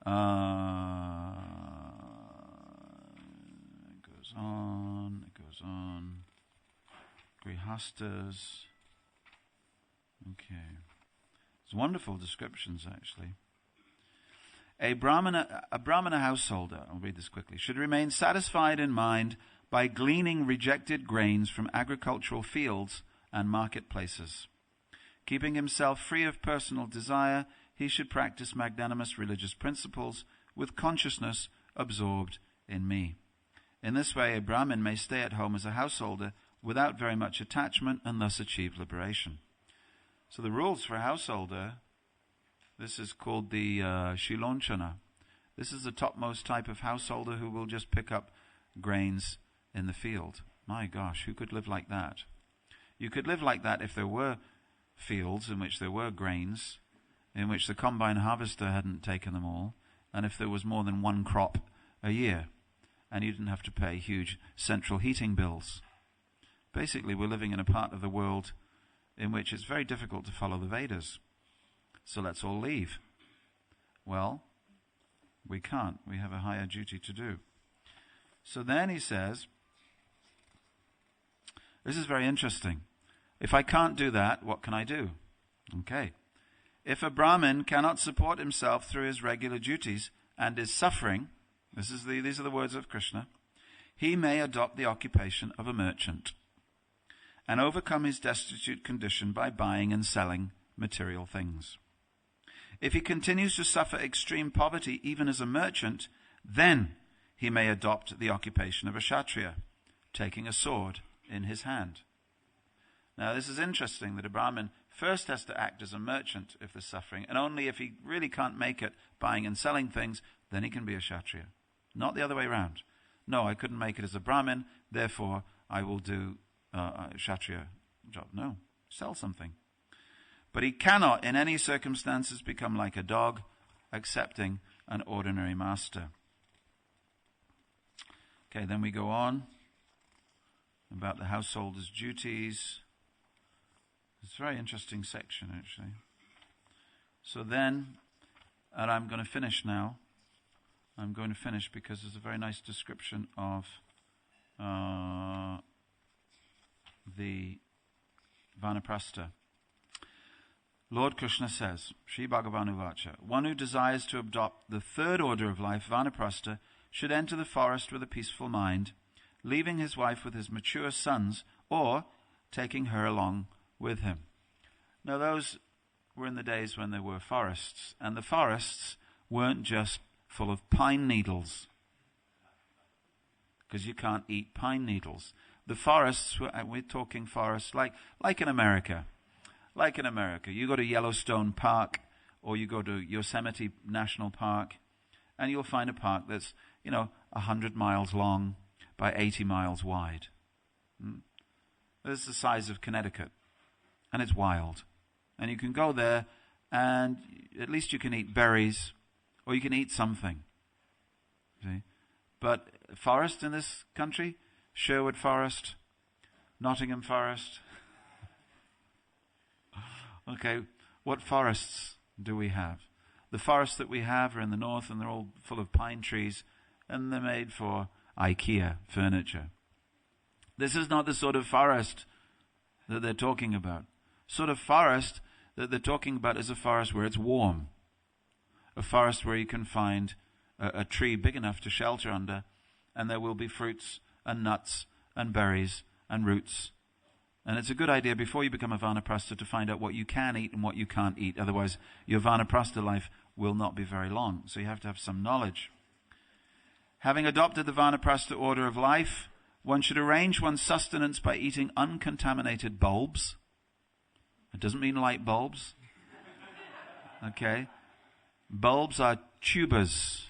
It goes on. Grihastas. Okay. It's wonderful descriptions, actually. A Brahmana householder, I'll read this quickly, should remain satisfied in mind by gleaning rejected grains from agricultural fields and marketplaces. Keeping himself free of personal desire, he should practice magnanimous religious principles with consciousness absorbed in me. In this way, a Brahmin may stay at home as a householder without very much attachment and thus achieve liberation. So the rules for a householder, this is called the Shilonchana. This is the topmost type of householder who will just pick up grains in the field. My gosh, who could live like that? You could live like that if there were fields in which there were grains, in which the combine harvester hadn't taken them all, and if there was more than one crop a year, and you didn't have to pay huge central heating bills. Basically, we're living in a part of the world in which it's very difficult to follow the Vedas. So let's all leave. Well, we can't. We have a higher duty to do. So then he says, this is very interesting. If I can't do that, what can I do? Okay. If a Brahmin cannot support himself through his regular duties and is suffering, these are the words of Krishna, he may adopt the occupation of a merchant and overcome his destitute condition by buying and selling material things. If he continues to suffer extreme poverty even as a merchant, then he may adopt the occupation of a kshatriya, taking a sword in his hand. Now this is interesting that a Brahmin first has to act as a merchant if there's suffering, and only if he really can't make it buying and selling things, then he can be a kshatriya. Not the other way around. No, I couldn't make it as a Brahmin, therefore I will do a kshatriya job. No, sell something. But he cannot in any circumstances become like a dog, accepting an ordinary master. Okay, then we go on about the householder's duties. It's a very interesting section, actually. So then, and I'm going to finish now. I'm going to finish because there's a very nice description of the Vanaprastha. Lord Krishna says, Sri Bhagavan Uvacha, one who desires to adopt the third order of life, Vanaprastha, should enter the forest with a peaceful mind, leaving his wife with his mature sons, or taking her along with him. Now those were in the days when there were forests, and the forests weren't just full of pine needles, because you can't eat pine needles. The forests, we're talking forests like in America. Like in America, you go to Yellowstone Park or you go to Yosemite National Park, and you'll find a park that's, 100 miles long by 80 miles wide. This is the size of Connecticut, and it's wild. And you can go there, and at least you can eat berries, or you can eat something. See? But forest in this country, Sherwood Forest, Nottingham Forest, Okay, what forests do we have? The forests that we have are in the north, and they're all full of pine trees, and they're made for IKEA furniture. This is not the sort of forest that they're talking about. Sort of forest that they're talking about is a forest where it's warm. A forest where you can find a tree big enough to shelter under, and there will be fruits and nuts and berries and roots. And it's a good idea before you become a vanaprastha to find out what you can eat and what you can't eat. Otherwise, your vanaprastha life will not be very long. So you have to have some knowledge. Having adopted the vanaprastha order of life, one should arrange one's sustenance by eating uncontaminated bulbs. It doesn't mean light bulbs. Okay? Bulbs are tubers.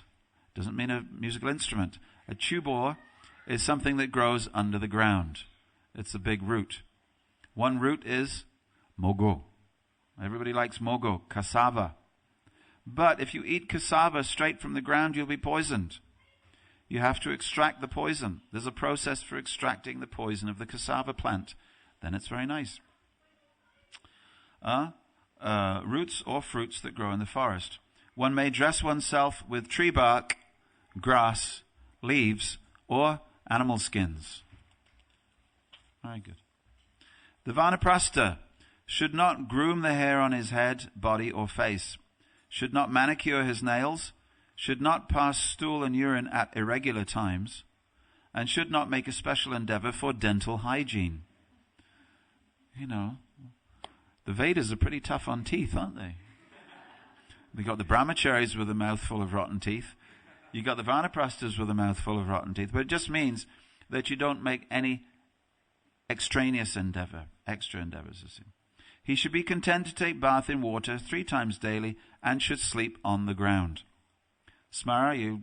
Doesn't mean a musical instrument. A tubor is something that grows under the ground. It's a big root. One root is mogo. Everybody likes mogo, cassava. But if you eat cassava straight from the ground, you'll be poisoned. You have to extract the poison. There's a process for extracting the poison of the cassava plant. Then it's very nice. Roots or fruits that grow in the forest. One may dress oneself with tree bark, grass, leaves, or animal skins. Very good. The vanaprastha should not groom the hair on his head, body, or face, should not manicure his nails, should not pass stool and urine at irregular times, and should not make a special endeavor for dental hygiene. You know, the Vedas are pretty tough on teeth, aren't they? They got the brahmacharis with a mouthful of rotten teeth. You got the vanaprasthas with a mouthful of rotten teeth. But it just means that you don't make any extraneous endeavor, extra endeavors. He should be content to take bath in water 3 times daily and should sleep on the ground. Smara, you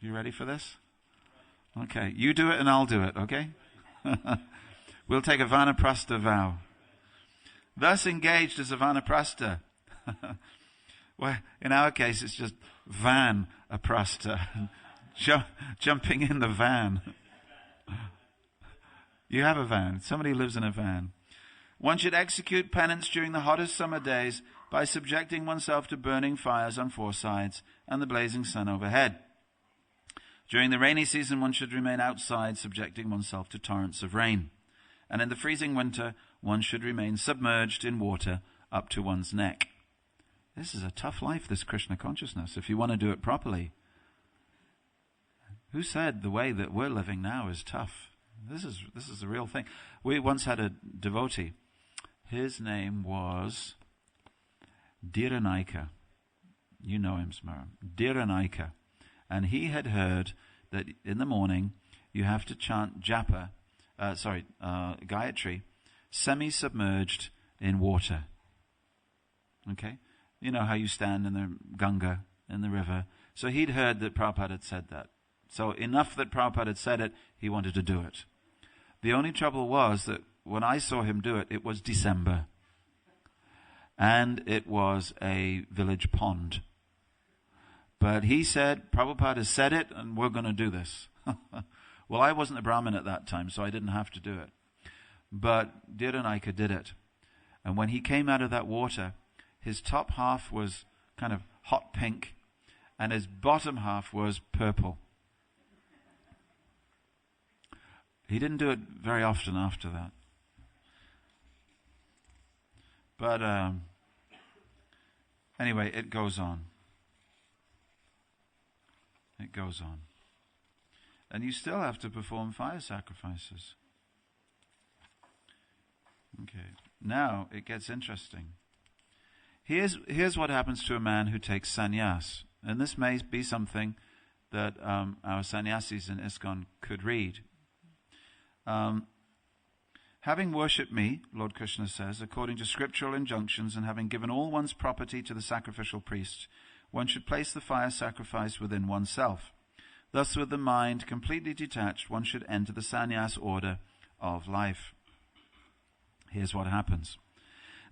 ready for this? Okay, you do it and I'll do it, okay? We'll take a vanaprastha vow. Thus engaged as a vanaprastha. Well, in our case, it's just van-aprastha. Jumping in the van. You have a van. Somebody lives in a van. One should execute penance during the hottest summer days by subjecting oneself to burning fires on 4 sides and the blazing sun overhead. During the rainy season, one should remain outside, subjecting oneself to torrents of rain. And in the freezing winter, one should remain submerged in water up to one's neck. This is a tough life, this Krishna consciousness, if you want to do it properly. Who said the way that we're living now is tough? This is the real thing. We once had a devotee. His name was Dhiranaika. You know him, Smara. Dhiranaika. And he had heard that in the morning you have to chant Gayatri, semi-submerged in water. Okay? You know how you stand in the Ganga, in the river. So he'd heard that Prabhupada had said that. So enough that Prabhupada had said it, he wanted to do it. The only trouble was that when I saw him do it, it was December. And it was a village pond. But he said, Prabhupada has said it, and we're going to do this. Well, I wasn't a Brahmin at that time, so I didn't have to do it. But Dhiranaika did it. And when he came out of that water, his top half was kind of hot pink, and his bottom half was purple. He didn't do it very often after that. But anyway, it goes on. It goes on. And you still have to perform fire sacrifices. Okay, now it gets interesting. Here's what happens to a man who takes sannyas. And this may be something that our sannyasis in ISKCON could read. Having worshipped me, Lord Krishna says, according to scriptural injunctions, and having given all one's property to the sacrificial priest, one should place the fire sacrifice within oneself. Thus, with the mind completely detached, one should enter the sannyas order of life. Here's what happens.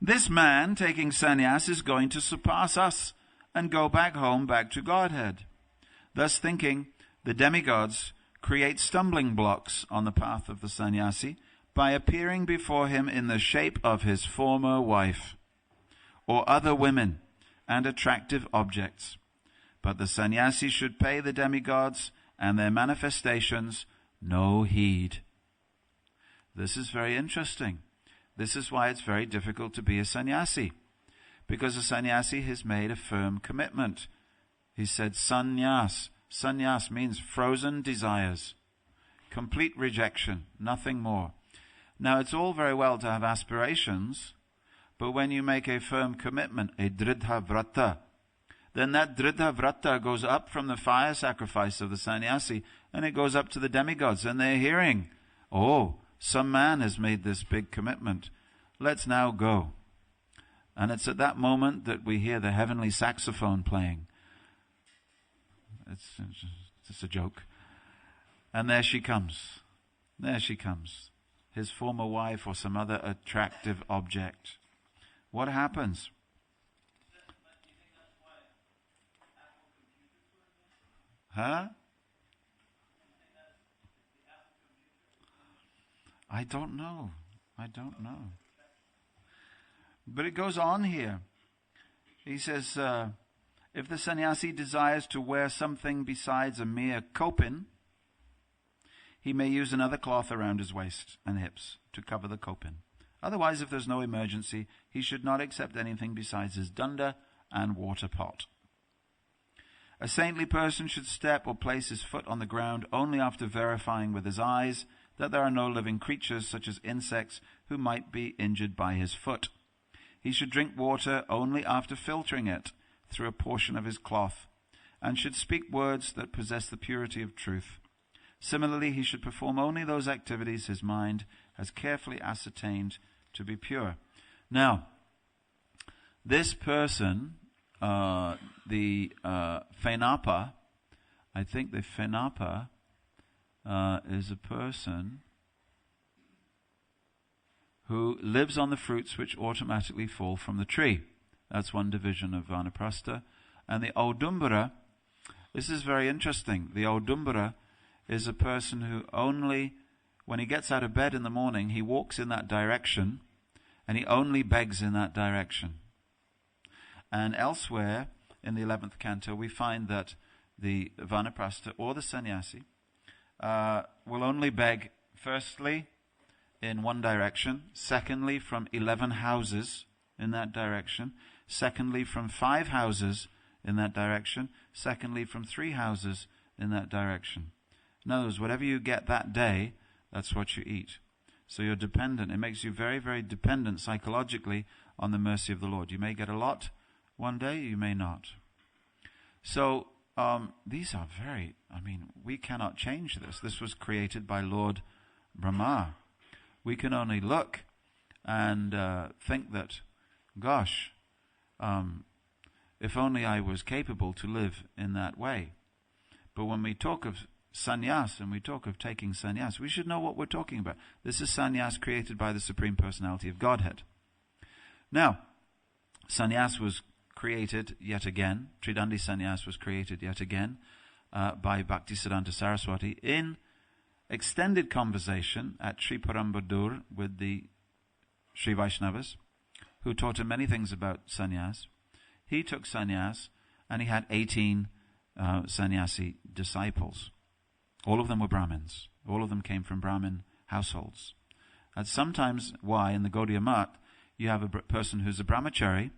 This man taking sannyas is going to surpass us and go back home, back to Godhead. Thus thinking, the demigods create stumbling blocks on the path of the sannyasi by appearing before him in the shape of his former wife. or other women and attractive objects. But the sannyasi should pay the demigods and their manifestations no heed. This is very interesting. This is why it's very difficult to be a sannyasi. Because a sannyasi has made a firm commitment. He said sannyas. Sannyas means frozen desires. Complete rejection, nothing more. Now it's all very well to have aspirations, but when you make a firm commitment, a dridha vrata, then that dridha vrata goes up from the fire sacrifice of the sannyasi, and it goes up to the demigods, and they're hearing, oh, some man has made this big commitment. Let's now go. And it's at that moment that we hear the heavenly saxophone playing. It's just a joke. And there she comes. There she comes. His former wife or some other attractive object. What happens? Huh? I don't know. But it goes on here. He says, if the sannyasi desires to wear something besides a mere kopin, he may use another cloth around his waist and hips to cover the kopin. Otherwise, if there's no emergency, he should not accept anything besides his dunda and water pot. A saintly person should step or place his foot on the ground only after verifying with his eyes that there are no living creatures, such as insects, who might be injured by his foot. He should drink water only after filtering it through a portion of his cloth, and should speak words that possess the purity of truth. Similarly, he should perform only those activities his mind has carefully ascertained to be pure. Now, this person, the Phenapa, I think the Phenapa is a person who lives on the fruits which automatically fall from the tree. That's one division of Vanaprastha. And the Audumbara, this is very interesting. The Audumbara is a person who only, when he gets out of bed in the morning, he walks in that direction, and he only begs in that direction. And elsewhere, in the 11th canto, we find that the Vanaprastha or the sannyasi will only beg, firstly, in one direction, secondly, from 11 houses in that direction, secondly, from 5 houses in that direction, secondly, from 3 houses in that direction. In other words, whatever you get that day, that's what you eat. So you're dependent. It makes you very, very dependent psychologically on the mercy of the Lord. You may get a lot one day, you may not. So these are very, we cannot change this. This was created by Lord Brahma. We can only look and think that, gosh, if only I was capable to live in that way. But when we talk of sannyas and we talk of taking sannyas, we should know what we're talking about. This is sannyas created by the Supreme Personality of Godhead. Now, sannyas was created yet again, Tridandi sannyas was created yet again by Bhaktisiddhanta Saraswati in extended conversation at Sri Parambadur with the Sri Vaishnavas, who taught him many things about sannyas. He took sannyas and he had 18 sannyasi disciples. All of them were Brahmins. All of them came from Brahmin households. And sometimes, why, in the Gaudiya Math, you have a person who's a brahmachari,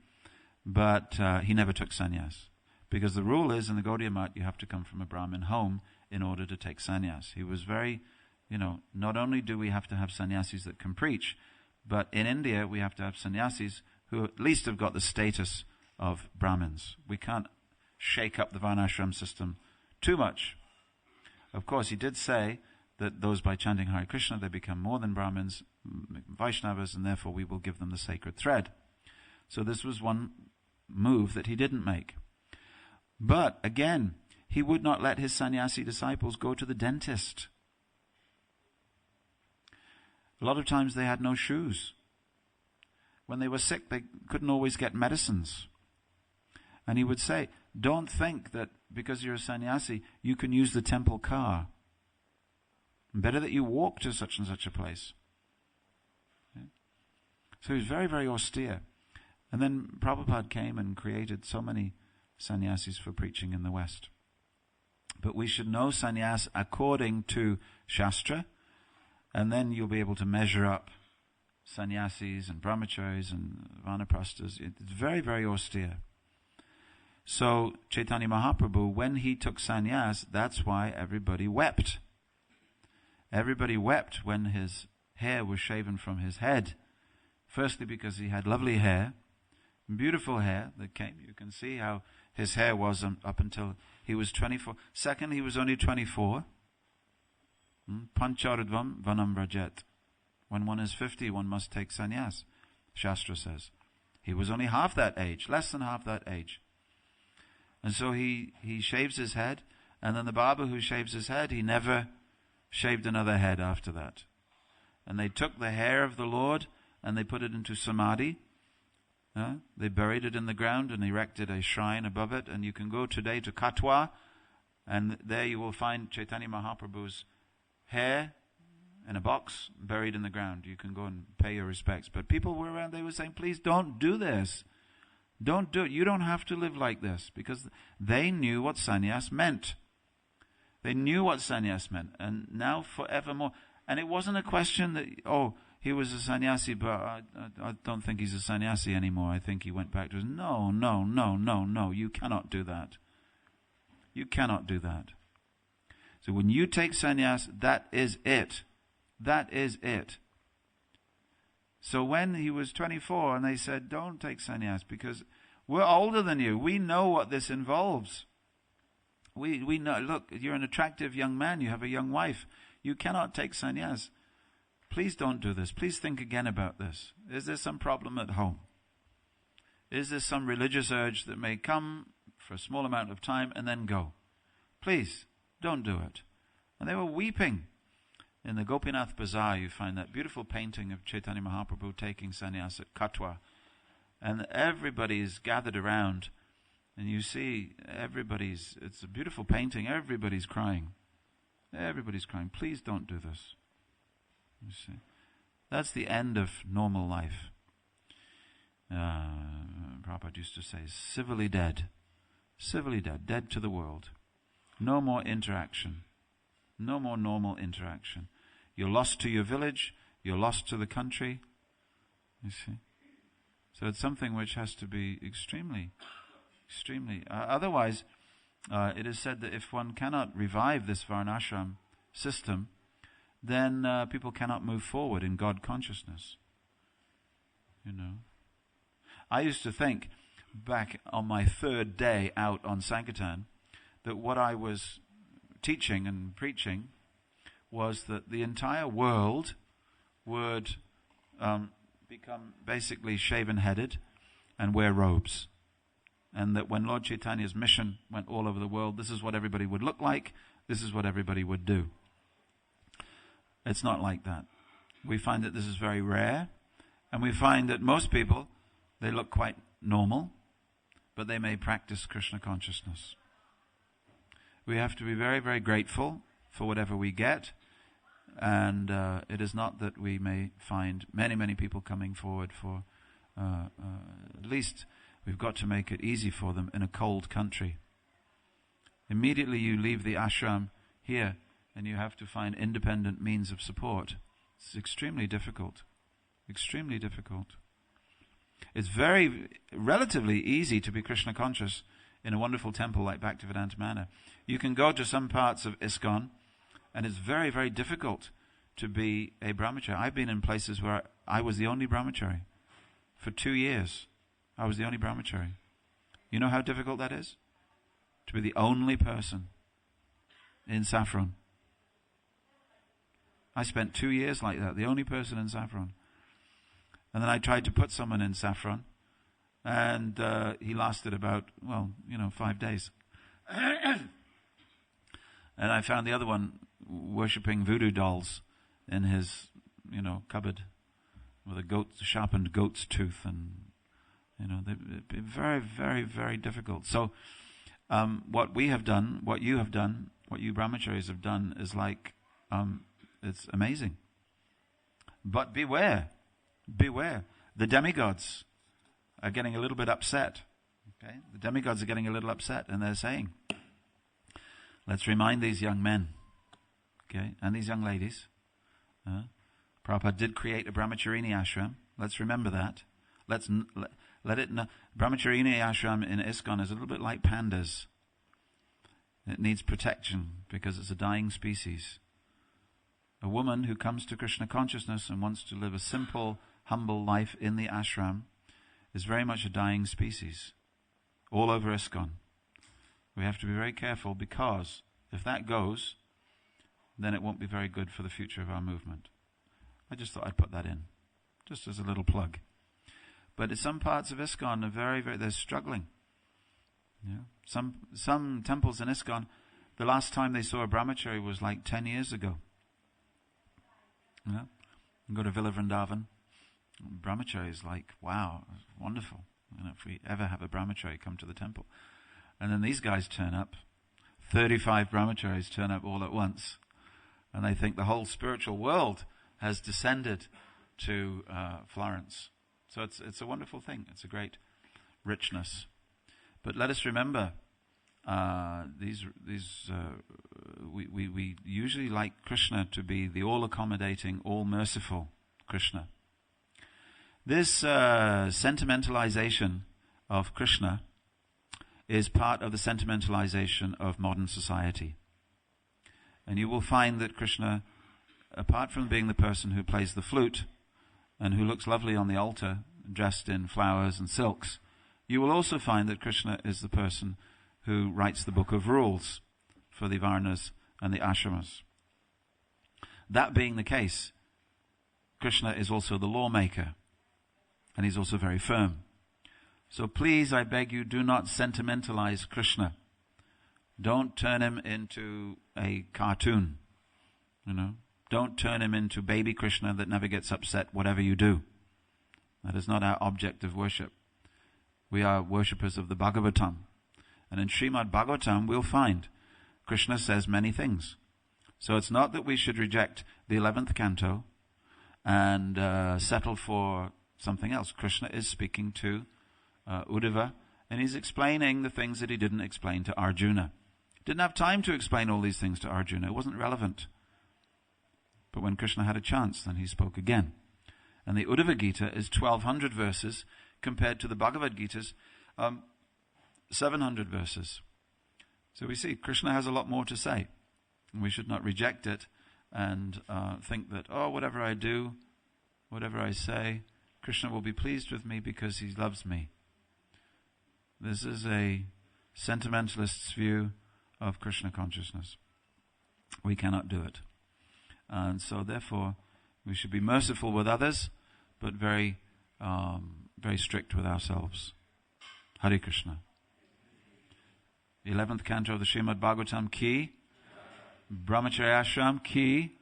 but he never took sannyas. Because the rule is, in the Gaudiya Math, you have to come from a Brahmin home in order to take sannyas. He was very, not only do we have to have sannyasis that can preach, but in India, we have to have sannyasis who at least have got the status of Brahmins. We can't shake up the Varnashram system too much. Of course, he did say that those by chanting Hare Krishna, they become more than Brahmins, Vaishnavas, and therefore we will give them the sacred thread. So this was one move that he didn't make. But again, he would not let his sannyasi disciples go to the dentist. A lot of times they had no shoes. When they were sick, they couldn't always get medicines. And he would say, don't think that because you're a sannyasi, you can use the temple car. Better that you walk to such and such a place. Okay? So he was very, very austere. And then Prabhupada came and created so many sannyasis for preaching in the West. But we should know sannyas according to Shastra, and then you'll be able to measure up sannyasis and brahmacharis and vanaprasthas. It's very, very austere. So Chaitanya Mahaprabhu, when he took sannyas, that's why everybody wept. Everybody wept when his hair was shaven from his head. Firstly, because he had lovely hair, beautiful hair that came. You can see how his hair was up until he was 24. Second, he was only 24. Pancharadvam vanam rajet. When one is 50, one must take sannyas, Shastra says. He was only half that age, less than half that age. And so he shaves his head, and then the Baba who shaves his head, he never shaved another head after that. And they took the hair of the Lord and they put it into samadhi. They buried it in the ground and erected a shrine above it. And you can go today to Katwa, and there you will find Chaitanya Mahaprabhu's hair in a box buried in the ground. You can go and pay your respects. But people were around, they were saying, please don't do this. Don't do it. You don't have to live like this. Because they knew what sannyas meant. They knew what sannyas meant. And now forevermore. And it wasn't a question that, he was a sannyasi, but I don't think he's a sannyasi anymore. I think he went back to his... No. You cannot do that. You cannot do that. So when you take sannyas, that is it. That is it. So when he was 24 and they said, don't take sannyas because we're older than you. We know what this involves. We know, look, you're an attractive young man. You have a young wife. You cannot take sannyas. Please don't do this. Please think again about this. Is there some problem at home? Is there some religious urge that may come for a small amount of time and then go? Please, don't do it. And they were weeping. In the Gopinath Bazaar, you find that beautiful painting of Chaitanya Mahaprabhu taking sannyas at Katwa. And everybody is gathered around. And you see it's a beautiful painting. Everybody's crying. Everybody's crying. Please don't do this. You see, that's the end of normal life. Prabhupada used to say, civilly dead, dead to the world. No more interaction, no more normal interaction. You're lost to your village, you're lost to the country. You see, so it's something which has to be extremely. Otherwise, it is said that if one cannot revive this varnashram system, then people cannot move forward in God consciousness. You know. I used to think, back on my third day out on Sankirtan, that what I was teaching and preaching was that the entire world would become basically shaven-headed and wear robes. And that when Lord Chaitanya's mission went all over the world, this is what everybody would look like, this is what everybody would do. It's not like that. We find that this is very rare, and we find that most people, they look quite normal, but they may practice Krishna consciousness. We have to be very, very grateful for whatever we get, and it is not that we may find many, many people coming forward for, at least we've got to make it easy for them in a cold country. Immediately you leave the ashram here, and you have to find independent means of support. It's extremely difficult. Extremely difficult. It's relatively easy to be Krishna conscious in a wonderful temple like Bhaktivedanta Manor. You can go to some parts of ISKCON, and it's very, very difficult to be a brahmachari. I've been in places where I was the only brahmachari. For 2 years, I was the only brahmachari. You know how difficult that is? To be the only person in Saffron. I spent 2 years like that, the only person in Saffron. And then I tried to put someone in Saffron, and he lasted about, 5 days. And I found the other one worshipping voodoo dolls in his, cupboard with a sharpened goat's tooth, and, they've been very, very, very difficult. So what we have done, what you have done, what you brahmacharis have done is like, it's amazing. But beware. The demigods. are getting a little bit upset. Okay? The demigods are getting a little upset, and they're saying, let's remind these young men, okay, and these young ladies. Prabhupada did create a brahmacharini ashram. Let's remember that. Let it know. Brahmacharini ashram in ISKCON is a little bit like pandas. It needs protection because it's a dying species. A woman who comes to Krishna consciousness and wants to live a simple, humble life in the ashram is very much a dying species. All over ISKCON. We have to be very careful, because if that goes, then it won't be very good for the future of our movement. I just thought I'd put that in, just as a little plug. But in some parts of ISKCON are they're struggling. Yeah. Some temples in ISKCON, the last time they saw a brahmachari was like 10 years ago. Yeah. You go to Villa Vrindavan, brahmachari is like, wow, wonderful. If we ever have a brahmachari come to the temple. And then these guys turn up, 35 brahmacharis turn up all at once, and they think the whole spiritual world has descended to Florence. So it's a wonderful thing. It's a great richness. But let us remember, we usually like Krishna to be the all-accommodating, all-merciful Krishna. This sentimentalization of Krishna is part of the sentimentalization of modern society. And you will find that Krishna, apart from being the person who plays the flute and who looks lovely on the altar, dressed in flowers and silks, you will also find that Krishna is the person who writes the book of rules for the Varnas and the Ashramas. That being the case, Krishna is also the lawmaker, and he's also very firm. So please, I beg you, do not sentimentalize Krishna. Don't turn him into a cartoon, Don't turn him into baby Krishna that never gets upset whatever you do. That is not our object of worship. We are worshippers of the Bhagavatam. And in Srimad Bhagavatam, we'll find Krishna says many things. So it's not that we should reject the 11th canto and settle for something else. Krishna is speaking to Uddhava, and he's explaining the things that he didn't explain to Arjuna. Didn't have time to explain all these things to Arjuna. It wasn't relevant. But when Krishna had a chance, then he spoke again. And the Uddhava Gita is 1,200 verses compared to the Bhagavad Gita's 700 verses. So we see Krishna has a lot more to say. And we should not reject it and think that, whatever I do, whatever I say, Krishna will be pleased with me because he loves me. This is a sentimentalist's view of Krishna consciousness. We cannot do it. And so therefore, we should be merciful with others, but very, very strict with ourselves. Hare Krishna. 11th canto of the Srimad Bhagavatam ki, Brahmacharya ashram ki,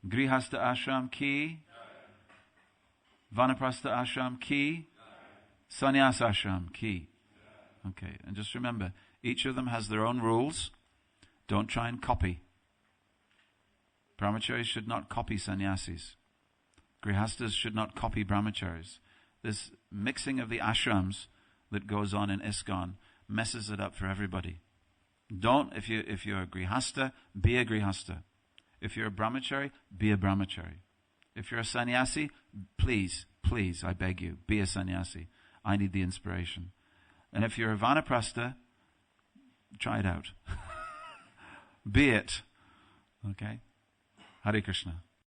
Grihastha ashram ki, Vanaprastha ashram ki, Sannyas ashram ki. Okay, and just remember, each of them has their own rules. Don't try and copy. Brahmacharis should not copy sannyasis. Grihasthas should not copy brahmacharis. This mixing of the ashrams that goes on in ISKCON messes it up for everybody. Don't, if you're a grihastha, be a grihastha. If you're a brahmachari, be a brahmachari. If you're a sannyasi, please, I beg you, be a sannyasi. I need the inspiration. And if you're a vanaprastha, try it out. Be it. Okay? Hare Krishna.